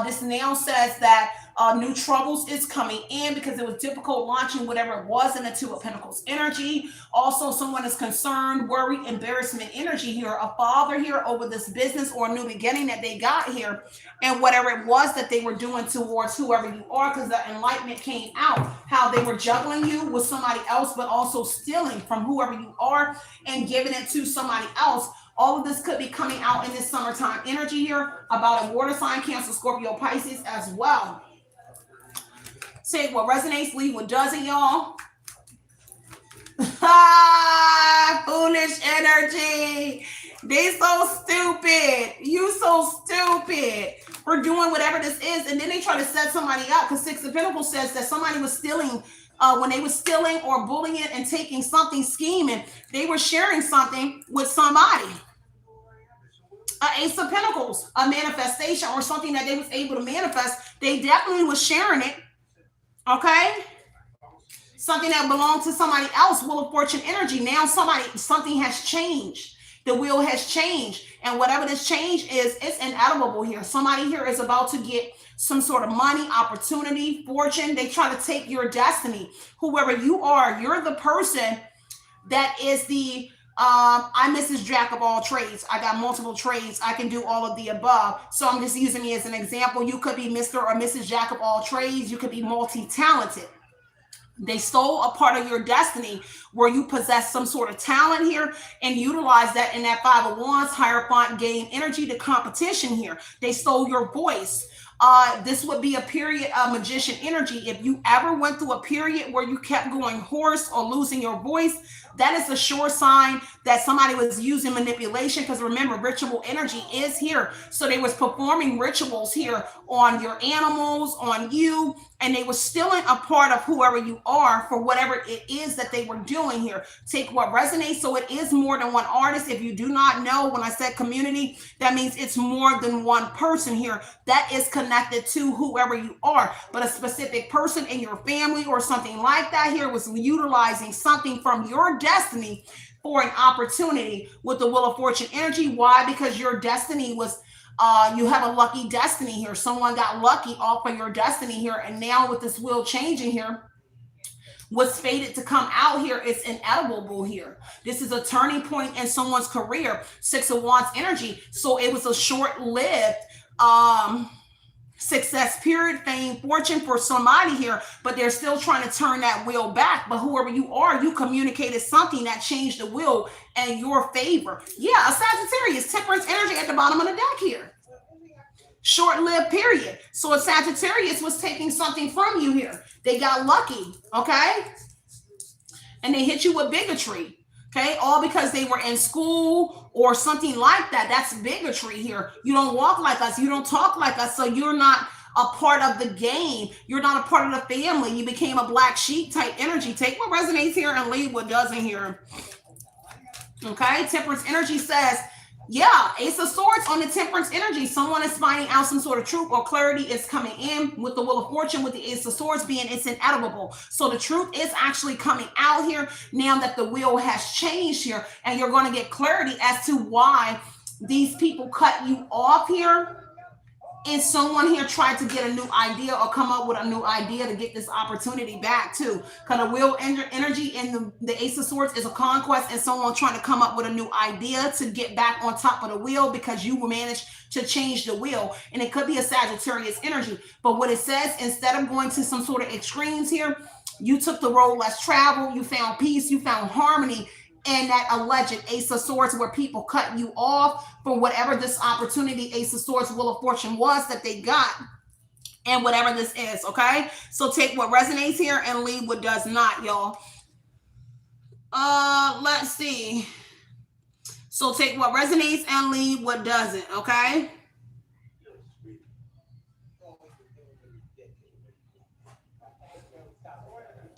This now says that new troubles is coming in because it was difficult launching whatever it was in the Two of Pentacles energy. Also, someone is concerned, worry, embarrassment energy here. A father here over this business or a new beginning that they got here and whatever it was that they were doing towards whoever you are, because the enlightenment came out, how they were juggling you with somebody else, but also stealing from whoever you are and giving it to somebody else. All of this could be coming out in this summertime energy here about a water sign, Cancer, Scorpio, Pisces as well. Take what resonates, leave what doesn't, y'all. Foolish energy. They so stupid. You so stupid for doing whatever this is. And then they try to set somebody up because Six of Pentacles says that somebody was stealing when they were stealing or bullying and taking something, scheming, they were sharing something with somebody. Ace of Pentacles, a manifestation or something that they was able to manifest. They definitely was sharing it. Okay, something that belonged to somebody else. Wheel of Fortune energy. Now something has changed. The wheel has changed, and whatever this change is, it's inevitable here. Somebody here is about to get some sort of money, opportunity, fortune. They try to take your destiny. Whoever you are, you're the person that is the I'm Mrs. Jack of all trades. I got multiple trades. I can do all of the above. So I'm just using me as an example. You could be Mr. or Mrs. Jack of all trades. You could be multi-talented. They stole a part of your destiny where you possess some sort of talent here and utilize that in that Five of Wands, Hierophant, gain energy to competition here. They stole your voice. This would be a period of magician energy. If you ever went through a period where you kept going hoarse or losing your voice, that is a sure sign that somebody was using manipulation, because remember, ritual energy is here. So they was performing rituals here on your animals, on you, and they were stealing a part of whoever you are for whatever it is that they were doing here. Take what resonates. So it is more than one artist. If you do not know, when I said community, that means it's more than one person here that is connected to whoever you are. But a specific person in your family or something like that here was utilizing something from your destiny for an opportunity with the Wheel of Fortune energy. Why? Because your destiny was you have a lucky destiny here. Someone got lucky off of your destiny here, and now with this wheel changing here, what's fated to come out here is inevitable here. This is a turning point in someone's career. Six of Wands energy. So it was a short-lived success, period, fame, fortune for somebody here, but they're still trying to turn that wheel back. But whoever you are, you communicated something that changed the wheel in your favor. Yeah, a Sagittarius, temperance energy at the bottom of the deck here. Short-lived period. So a Sagittarius was taking something from you here. They got lucky, okay? And they hit you with bigotry. Okay, all because they were in school or something like that. That's bigotry here. You don't walk like us. You don't talk like us. So you're not a part of the game. You're not a part of the family. You became a black sheep type energy. Take what resonates here and leave what doesn't here. Okay, temperance energy says, yeah, Ace of Swords on the temperance energy. Someone is finding out some sort of truth or clarity is coming in with the Wheel of Fortune, with the Ace of Swords being it's inevitable. So the truth is actually coming out here now that the wheel has changed here, and you're going to get clarity as to why these people cut you off here. And someone here tried to get a new idea or come up with a new idea to get this opportunity back too. Because the wheel energy and the Ace of Swords is a conquest, and someone trying to come up with a new idea to get back on top of the wheel because you managed to change the wheel. And it could be a Sagittarius energy. But what it says, instead of going to some sort of extremes here, you took the road less traveled, you found peace, you found harmony, and that alleged Ace of Swords where people cut you off for whatever this opportunity, Ace of Swords, Wheel of Fortune was that they got, and whatever this is, okay? So take what resonates here and leave what does not, y'all. Let's see. So take what resonates and leave what doesn't, okay?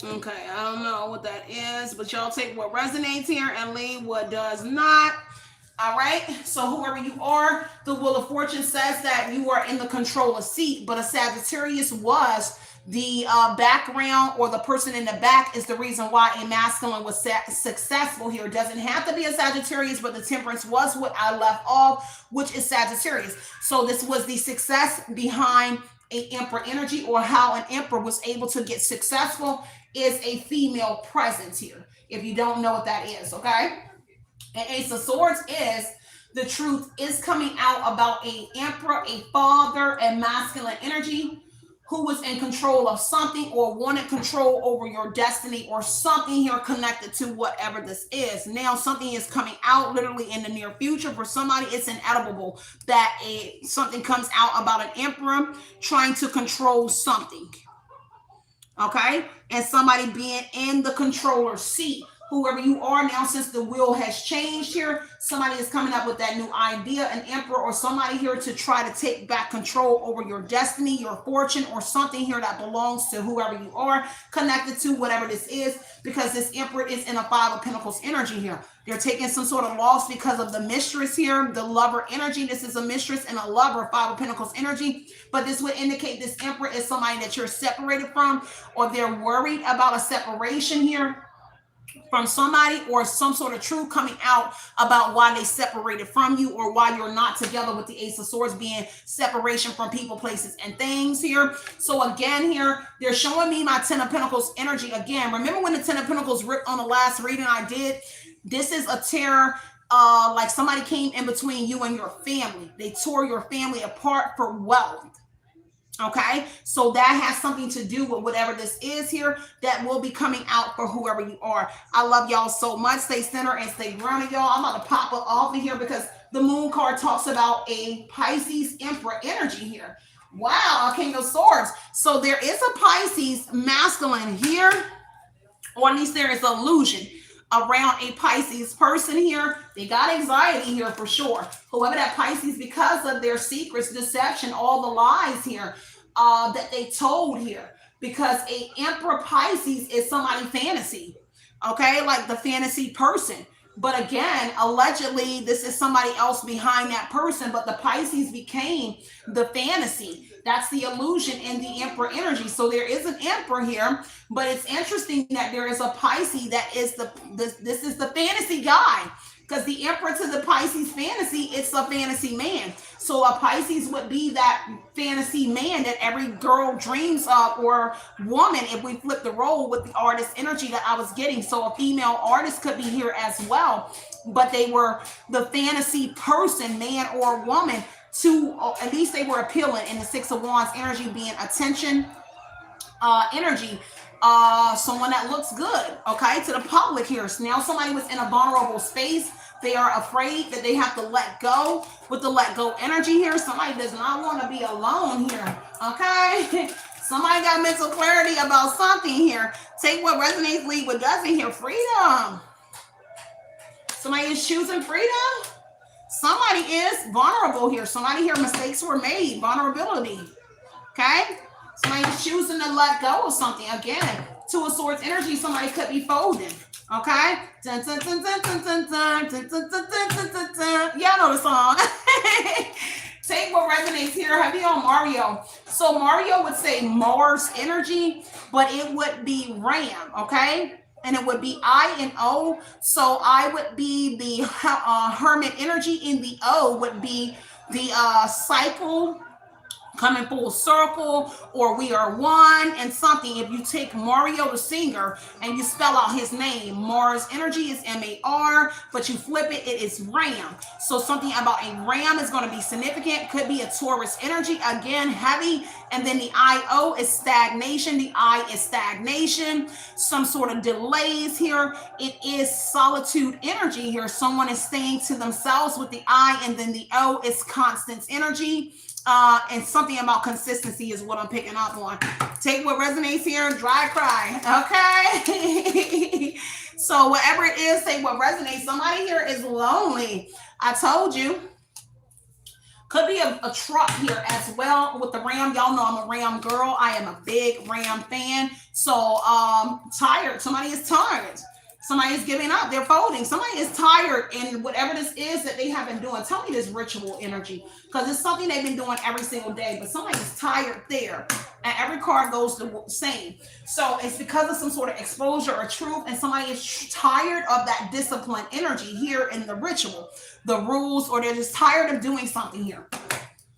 Okay, I don't know what that is, but y'all take what resonates here and leave what does not. All right, so whoever you are, the Wheel of Fortune says that you are in the controller seat, but a Sagittarius was the background, or the person in the back is the reason why a masculine was successful here. It doesn't have to be a Sagittarius, but the temperance was what I left off, which is Sagittarius. So this was the success behind a emperor energy, or how an emperor was able to get successful is a female presence here. If you don't know what that is, okay? And Ace of Swords is the truth is coming out about a emperor, a father, and masculine energy who was in control of something or wanted control over your destiny or something here connected to whatever this is. Now something is coming out literally in the near future. For somebody, it's inevitable that something comes out about an emperor trying to control something. Okay, and somebody being in the controller seat. whoever you are now, since the wheel has changed here, somebody is coming up with that new idea, an emperor or somebody here to try to take back control over your destiny, your fortune, or something here that belongs to whoever you are connected to, whatever this is, because this emperor is in a Five of Pentacles energy here. They're taking some sort of loss because of the mistress here, the lover energy. This is a mistress and a lover, Five of Pentacles energy, but this would indicate this emperor is somebody that you're separated from, or they're worried about a separation here from somebody, or some sort of truth coming out about why they separated from you, or why you're not together, with the Ace of Swords being separation from people, places, and things here. So again here, they're showing me my Ten of Pentacles energy again. Remember when the Ten of Pentacles ripped on the last reading I did? This is a tear, like somebody came in between you and your family. They tore your family apart for wealth. Okay, so that has something to do with whatever this is here that will be coming out for whoever you are. I love y'all so much. Stay centered and stay grounded, y'all. I'm about to pop up off of here because the moon card talks about a Pisces emperor energy here. Wow, King of Swords. So there is a Pisces masculine here, or at least there is illusion around a Pisces person here. They got anxiety here for sure. Whoever that Pisces, because of their secrets, deception, all the lies here that they told here, because a Emperor Pisces is somebody fantasy, okay, like the fantasy person. But again, allegedly, this is somebody else behind that person, but the Pisces became the fantasy. That's the illusion in the Emperor energy. So there is an Emperor here, but it's interesting that there is a Pisces that is this is the fantasy guy, because the Emperor to the Pisces fantasy, it's a fantasy man. So a Pisces would be that fantasy man that every girl dreams of, or woman, if we flip the role with the artist energy that I was getting. So a female artist could be here as well, but they were the fantasy person, man or woman, to at least they were appealing in the Six of Wands energy, being attention energy. Someone that looks good, okay, to the public here. So now somebody was in a vulnerable space. They are afraid that they have to let go. With the let go energy here, somebody does not want to be alone here, okay? Somebody got mental clarity about something here. Take what resonates, leave what doesn't here. Freedom. Somebody is choosing freedom. Somebody is vulnerable here. Somebody here, mistakes were made. Vulnerability, okay? Somebody is choosing to let go of something. Again, Two of Swords energy, somebody could be folding. Okay? Dun, dun, dun, dun, dun, dun, dun, dun, dun, dun, dun, dun, dun. Y'all know the song. Take what resonates here. Heavy on Mario. So Mario would say Mars energy, but it would be Ram, okay? And it would be I and O. So I would be the Hermit energy, and the O would be the cycle, coming full circle, or we are one, and something. If you take Mario the singer and you spell out his name, Mars energy is M-A-R, but you flip it, it is Ram. So something about a Ram is going to be significant. Could be a Taurus energy, again, heavy. And then the I-O is stagnation. The I is stagnation, some sort of delays here. It is solitude energy here. Someone is staying to themselves with the I, and then the O is constant energy. And something about consistency is what I'm picking up on. Take what resonates here, dry cry, okay? So whatever it is, say what resonates. Somebody here is lonely. I told you. Could be a truck here as well with the Ram. Y'all know I'm a Ram girl. I am a big Ram fan. So tired. Somebody is tired. Somebody is giving up. They're folding. Somebody is tired in whatever this is that they have been doing. Tell me this ritual energy, because it's something they've been doing every single day, but somebody is tired there. And every card goes the same. So it's because of some sort of exposure or truth, and somebody is tired of that discipline energy here in the ritual, the rules, or they're just tired of doing something here.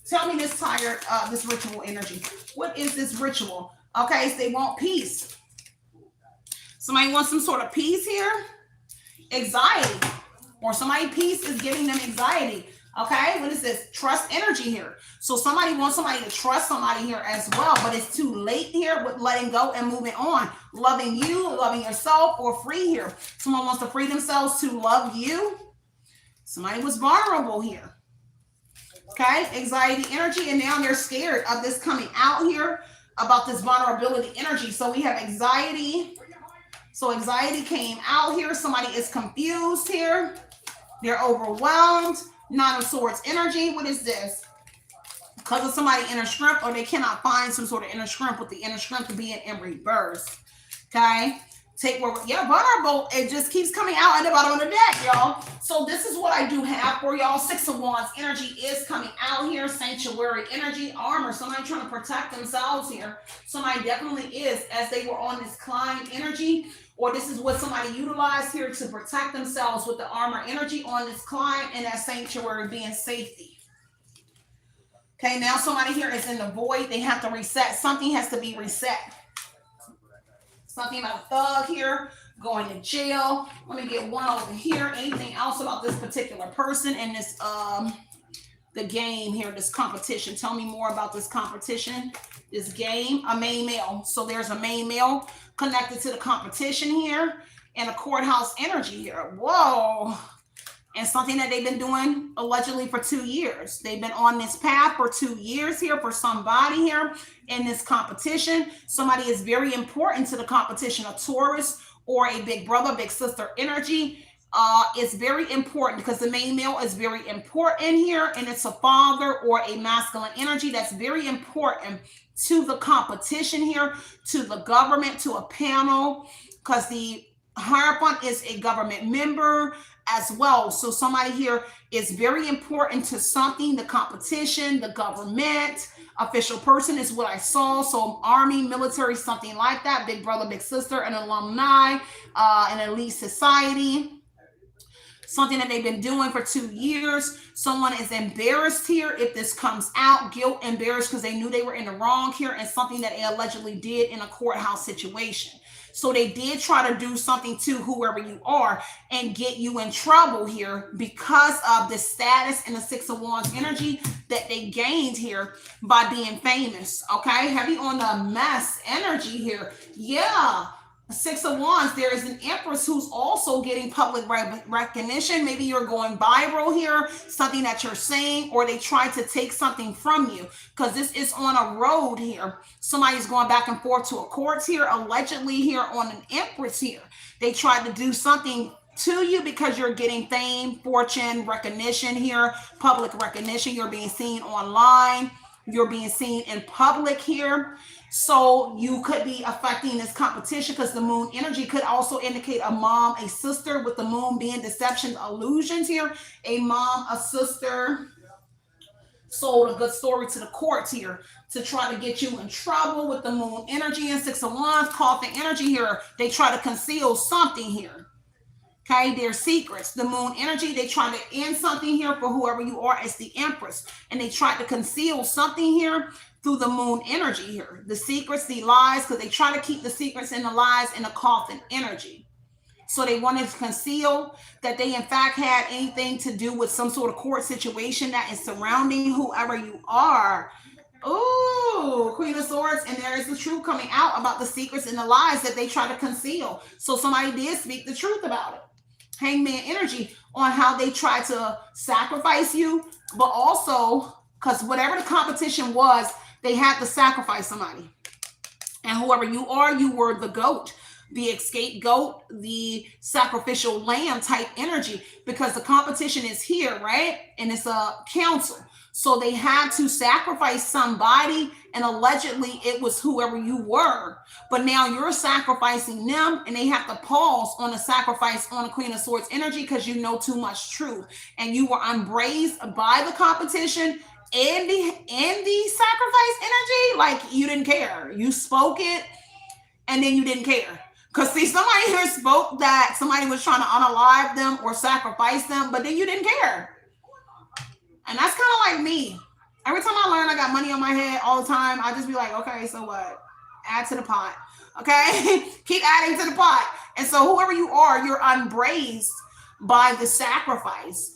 Tell me this tired, this ritual energy. What is this ritual? Okay, so they want peace. Somebody wants some sort of peace here. Anxiety. Or somebody peace is giving them anxiety. Okay, what is this? Trust energy here. So somebody wants somebody to trust somebody here as well, but it's too late here with letting go and moving on. Loving you, loving yourself, or free here. Someone wants to free themselves to love you. Somebody was vulnerable here. Okay, anxiety energy, and now they're scared of this coming out here about this vulnerability energy. So we have anxiety. So anxiety came out here. Somebody is confused here. They're overwhelmed. Nine of Swords energy. What is this? Because of somebody inner strength, or they cannot find some sort of inner strength, with the inner strength being in reverse. Okay. Take where, yeah, vulnerable. It just keeps coming out at the bottom of the deck, y'all. So this is what I do have for y'all. Six of Wands energy is coming out here. Sanctuary energy, armor. Somebody trying to protect themselves here. Somebody definitely is, as they were on this climb energy, or this is what somebody utilized here to protect themselves with the armor energy on this climb, and that sanctuary being safety. Okay, now somebody here is in the void. They have to reset. Something has to be reset. Something about a thug here, going to jail. Let me get one over here. Anything else about this particular person and this, the game here, this competition? Tell me more about this competition, this game. A main male. So there's a main male connected to the competition here, and a courthouse energy here. Whoa. And something that they've been doing allegedly for 2 years. They've been on this path for 2 years here for somebody here in this competition. Somebody is very important to the competition. A Taurus or a big brother, big sister energy is very important, because the main male is very important here, and it's a father or a masculine energy that's very important to the competition here, to the government, to a panel, because the Hierophant is a government member as well. So somebody here is very important to something, the competition, the government, official person is what I saw. So army, military, something like that. Big brother, big sister, an alumni, an elite society. Something that they've been doing for 2 years. Someone is embarrassed here if this comes out. Guilt, embarrassed because they knew they were in the wrong here, and something that they allegedly did in a courthouse situation. So they did try to do something to whoever you are and get you in trouble here because of the status and the Six of Wands energy that they gained here by being famous. Okay, heavy on the mess energy here. Yeah. Six of Wands, there is an Empress who's also getting public recognition. Maybe you're going viral here, something that you're saying, or they try to take something from you, because this is on a road here. Somebody's going back and forth to a courts here, allegedly here on an Empress here. They tried to do something to you because you're getting fame, fortune, recognition here, public recognition. You're being seen online. You're being seen in public here. So you could be affecting this competition, because the moon energy could also indicate a mom, a sister, with the moon being deception, illusions here. A mom, a sister sold a good story to the courts here to try to get you in trouble with the moon energy and Six of Wands, coffin energy here. They try to conceal something here. Okay, their secrets. The moon energy, they try to end something here for whoever you are as the Empress. And they try to conceal something here through the moon energy here. The secrets, the lies, because they try to keep the secrets and the lies in the coffin energy. So they wanted to conceal that they in fact had anything to do with some sort of court situation that is surrounding whoever you are. Ooh, Queen of Swords, and there is the truth coming out about the secrets and the lies that they try to conceal. So somebody did speak the truth about it. Hangman energy on how they try to sacrifice you, but also because whatever the competition was, they had to sacrifice somebody. And whoever you are, you were the goat, the escape goat, the sacrificial lamb type energy, because the competition is here, right? And it's a council. So they had to sacrifice somebody, and allegedly it was whoever you were. But now you're sacrificing them, and they have to pause on the sacrifice on the Queen of Swords energy because you know too much truth. And you were embraced by the competition and the sacrifice energy. Like, you didn't care. You spoke it, and then you didn't care. Because see, somebody here spoke that somebody was trying to unalive them or sacrifice them, but then you didn't care. And that's kind of like me. Every time I learn I got money on my head all the time, I just be like, okay, so what? Add to the pot. Okay? Keep adding to the pot. And so whoever you are, you're embraced by the sacrifice,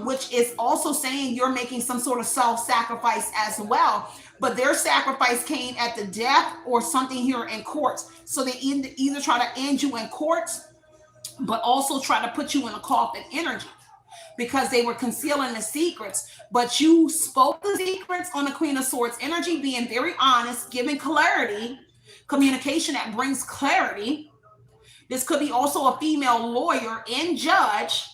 which is also saying you're making some sort of self-sacrifice as well. But their sacrifice came at the death or something here in courts. So they either try to end you in courts, but also try to put you in a coffin energy, because they were concealing the secrets. But you spoke the secrets on the Queen of Swords energy, being very honest, giving clarity, communication that brings clarity. This could be also a female lawyer and judge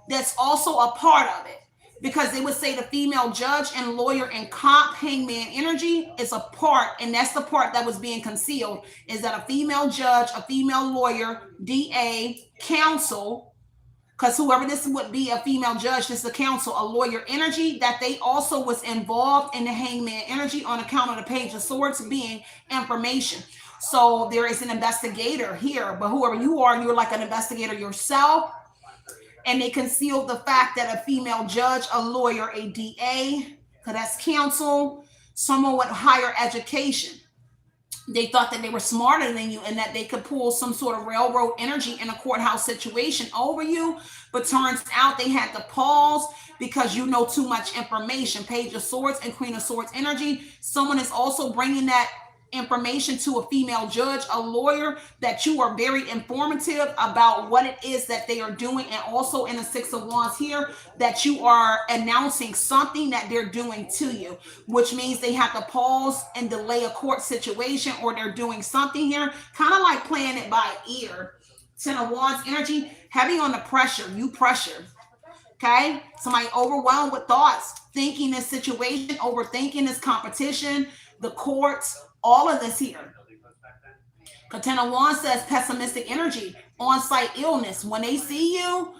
that's also a part of it, because they would say the female judge and lawyer and comp hangman energy is a part, and that's the part that was being concealed, is that a female judge, a female lawyer, DA, counsel, because whoever this would be, a female judge, this is a counsel, a lawyer energy, that they also was involved in the hangman energy on account of the page of swords being information. So there is an investigator here, but whoever you are, you're like an investigator yourself. And they concealed the fact that a female judge, a lawyer, a DA, because that's counsel, someone with higher education. They thought that they were smarter than you and that they could pull some sort of railroad energy in a courthouse situation over you. But turns out they had to pause because you know too much information. Page of Swords and Queen of Swords energy. Someone is also bringing that information to a female judge, a lawyer, that you are very informative about what it is that they are doing. And also in the Six of Wands here, that you are announcing something that they're doing to you, which means they have to pause and delay a court situation, or they're doing something here, kind of like playing it by ear. Ten of Wands energy, heavy on the pressure. You pressure. Okay, somebody overwhelmed with thoughts, thinking this situation, overthinking this competition, the courts, all of this here. Ten of Wands says pessimistic energy, on-site illness. When they see you,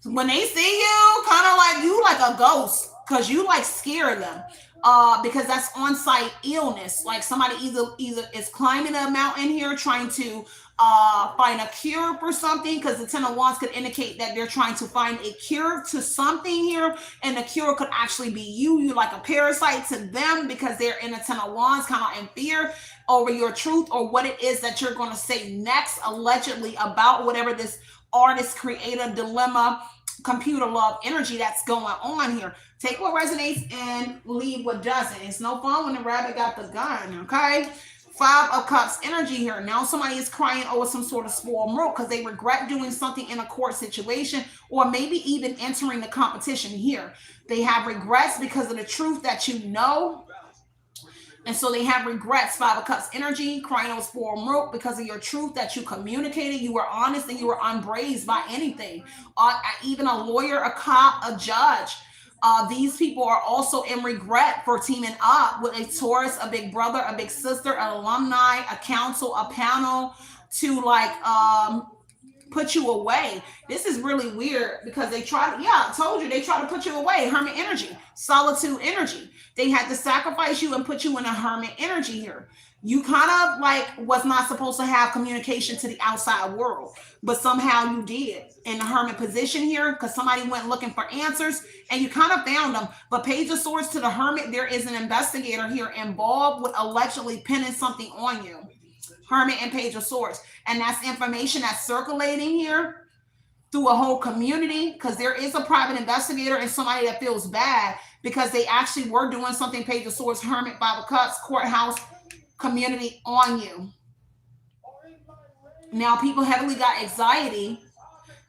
kind of like you like a ghost, because you like scare them. Because that's on-site illness. Like somebody either is climbing a mountain here trying to find a cure for something, because the Ten of Wands could indicate that they're trying to find a cure to something here, and the cure could actually be you. You're like a parasite to them because they're in the Ten of Wands, kind of in fear over your truth or what it is that you're going to say next, allegedly, about whatever this artist, creator, dilemma, computer love energy that's going on here. Take what resonates and leave what doesn't. It's no fun when the rabbit got the gun, okay? Five of Cups energy here. Now somebody is crying over some sort of spoiled milk because they regret doing something in a court situation, or maybe even entering the competition here. They have regrets because of the truth that you know. And so they have regrets. Five of Cups energy, crying over spoiled milk because of your truth that you communicated. You were honest and you were unbraced by anything. Even a lawyer, a cop, a judge. These people are also in regret for teaming up with a Taurus, a big brother, a big sister, an alumni, a council, a panel to like put you away. This is really weird because they try to, I told you, they try to put you away. Hermit energy, solitude energy. They had to sacrifice you and put you in a hermit energy here. You kind of like was not supposed to have communication to the outside world, but somehow you did in the hermit position here because somebody went looking for answers and you kind of found them. But Page of Swords to the hermit, there is an investigator here involved with allegedly pinning something on you. Hermit and Page of Swords. And that's information that's circulating here through a whole community, because there is a private investigator and somebody that feels bad because they actually were doing something. Page of Swords, Hermit, Five of Cups, courthouse, community on you. Now people heavily got anxiety,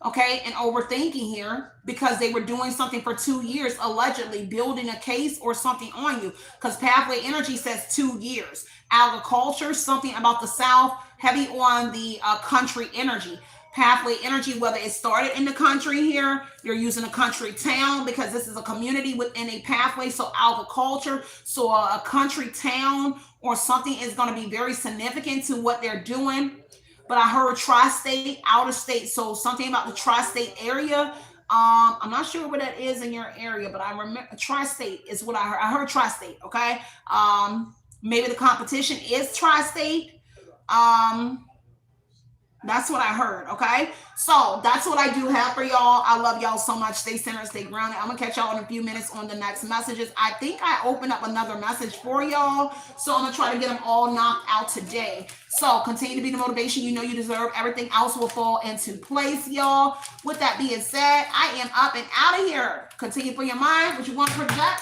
okay, and overthinking here because they were doing something for 2 years, allegedly building a case or something on you, because pathway energy says 2 years. Agriculture, something about the South, heavy on the country energy. Pathway energy, whether it started in the country here, you're using a country town because this is a community within a pathway. So agriculture, so a country town or something is going to be very significant to what they're doing. But I heard tri-state, outer state. So something about the tri-state area. I'm not sure what that is in your area, but I remember tri-state is what I heard. I heard tri-state. Okay. Maybe the competition is tri-state. That's what I heard. Okay. So that's what I do have for y'all. I love y'all so much. Stay centered, stay grounded. I'm gonna catch y'all in a few minutes on the next messages. I think I opened up another message for y'all, so I'm gonna try to get them all knocked out today. So continue to be the motivation you know you deserve. Everything else will fall into place, y'all. With that being said, I am up and out of here. Continue for your mind, what you want to project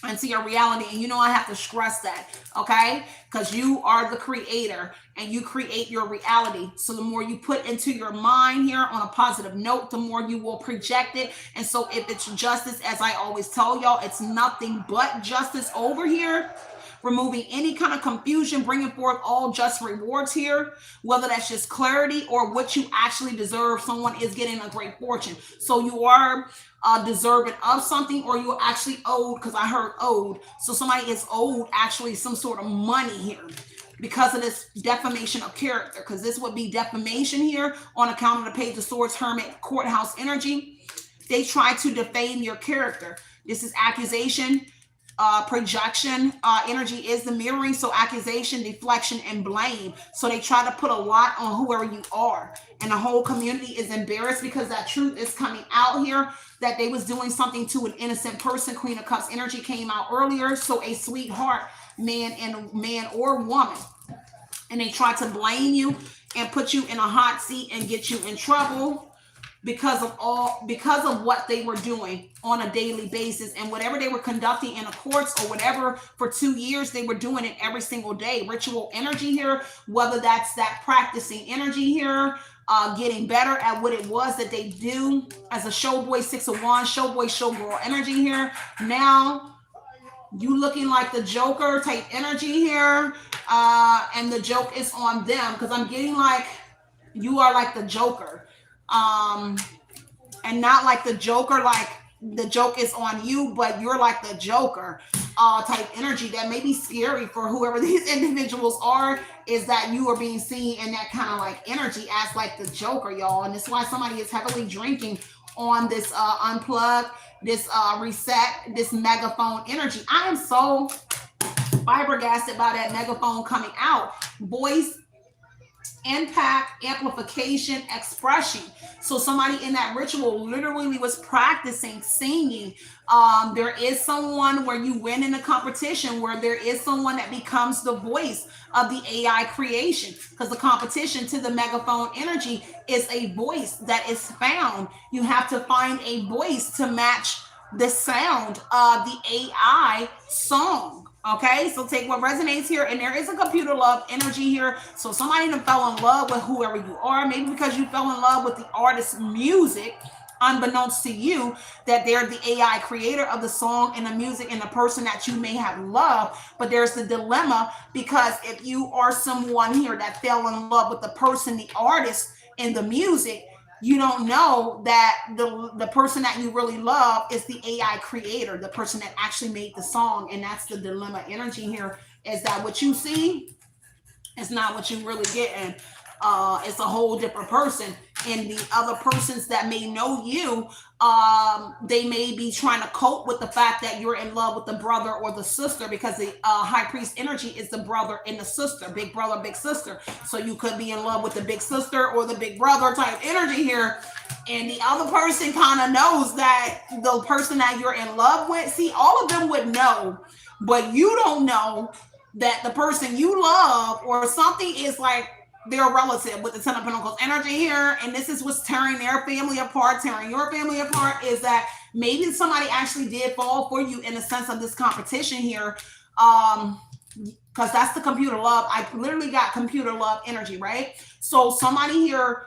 into your reality. And you know I have to stress that, okay? Because you are the creator and you create your reality. So the more you put into your mind here on a positive note, the more you will project it. And so if it's justice, as I always tell y'all, it's nothing but justice over here. removing any kind of confusion, bringing forth all just rewards here, whether that's just clarity or what you actually deserve. Someone is getting a great fortune. So you are deserving of something, or you're actually owed, because I heard owed. So somebody is owed actually some sort of money here because of this defamation of character, because this would be defamation here on account of the Page of Swords, Hermit, courthouse energy. They try to defame your character. This is accusation, projection. Energy is the mirroring, so accusation, deflection, and blame. So they try to put a lot on whoever you are, and the whole community is embarrassed because that truth is coming out here, that they was doing something to an innocent person. Queen of Cups energy came out earlier. So a sweetheart, man or woman, and they try to blame you and put you in a hot seat and get you in trouble because of what they were doing on a daily basis, and whatever they were conducting in the courts or whatever for 2 years, they were doing it every single day. Ritual energy here, whether that's that practicing energy here, getting better at what it was that they do as a showboy, 6 of Wands, showboy, showgirl energy here. Now you looking like the Joker type energy here, and the joke is on them, because I'm getting like you are like the Joker, and not like the Joker, like the joke is on you, but you're like the Joker type energy. That may be scary for whoever these individuals are, is that you are being seen in that kind of like energy as like the Joker, y'all. And this is why somebody is heavily drinking on this unplug, this reset, this megaphone energy. I am so flabbergasted by that megaphone coming out. Voice, impact, amplification, expression. So somebody in that ritual literally was practicing singing. There is someone where you win in a competition, where there is someone that becomes the voice of the AI creation, because the competition to the megaphone energy is a voice that is found. You have to find a voice to match the sound of the AI song. Okay, so take what resonates here, and there is a computer love energy here. So somebody that fell in love with whoever you are, maybe because you fell in love with the artist's music, unbeknownst to you, that they're the AI creator of the song and the music and the person that you may have loved. But there's the dilemma, because if you are someone here that fell in love with the person, the artist, and the music, you don't know that the person that you really love is the AI creator, the person that actually made the song. And that's the dilemma energy here, is that what you see is not what you really getting. It's a whole different person. And the other persons that may know you, they may be trying to cope with the fact that you're in love with the brother or the sister, because the high priest energy is the brother and the sister, big brother, big sister. So you could be in love with the big sister or the big brother type energy here. And the other person kind of knows that the person that you're in love with, see, all of them would know, but you don't know that the person you love or something is like their relative with the Ten of Pentacles energy here. And this is what's tearing their family apart, tearing your family apart, is that maybe somebody actually did fall for you in the sense of this competition here. Because that's the computer love. I literally got computer love energy, right? So somebody here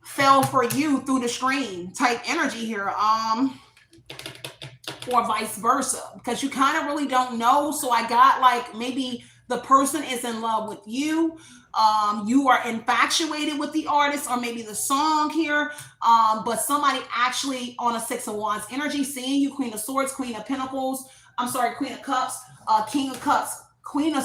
fell for you through the screen type energy here. Or vice versa, because you kind of really don't know. So I got like maybe the person is in love with you. You are infatuated with the artist or maybe the song here. But somebody actually on a 6 of Wands energy, seeing you, Queen of Swords, Queen of Pentacles, I'm sorry, Queen of Cups, King of Cups, King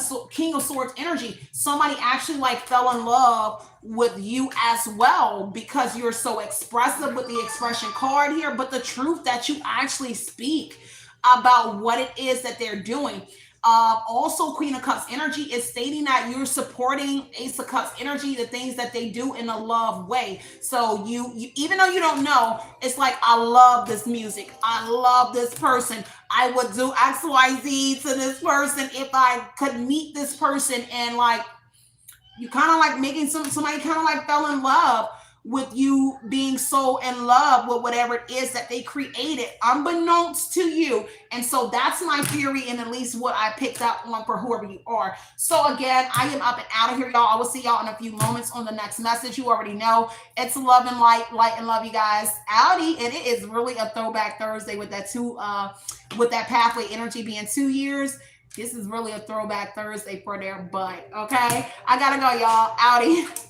of Swords energy. Somebody actually like fell in love with you as well, because you're so expressive with the expression card here. But the truth that you actually speak about what it is that they're doing. Also, Queen of Cups energy is stating that you're supporting Ace of Cups energy, the things that they do in a love way. So you even though you don't know, it's like, I love this music, I love this person, I would do XYZ to this person if I could meet this person. And like, you kind of like making somebody kind of like fell in love with you, being so in love with whatever it is that they created, unbeknownst to you. And so that's my theory, and at least what I picked up on for whoever you are. So again, I am up and out of here, y'all. I will see y'all in a few moments on the next message. You already know it's love and light and love, you guys. Outie. And it is really a throwback Thursday with that with that pathway energy being 2 years. This is really a throwback Thursday for their butt. Okay. I gotta go, y'all. Outie.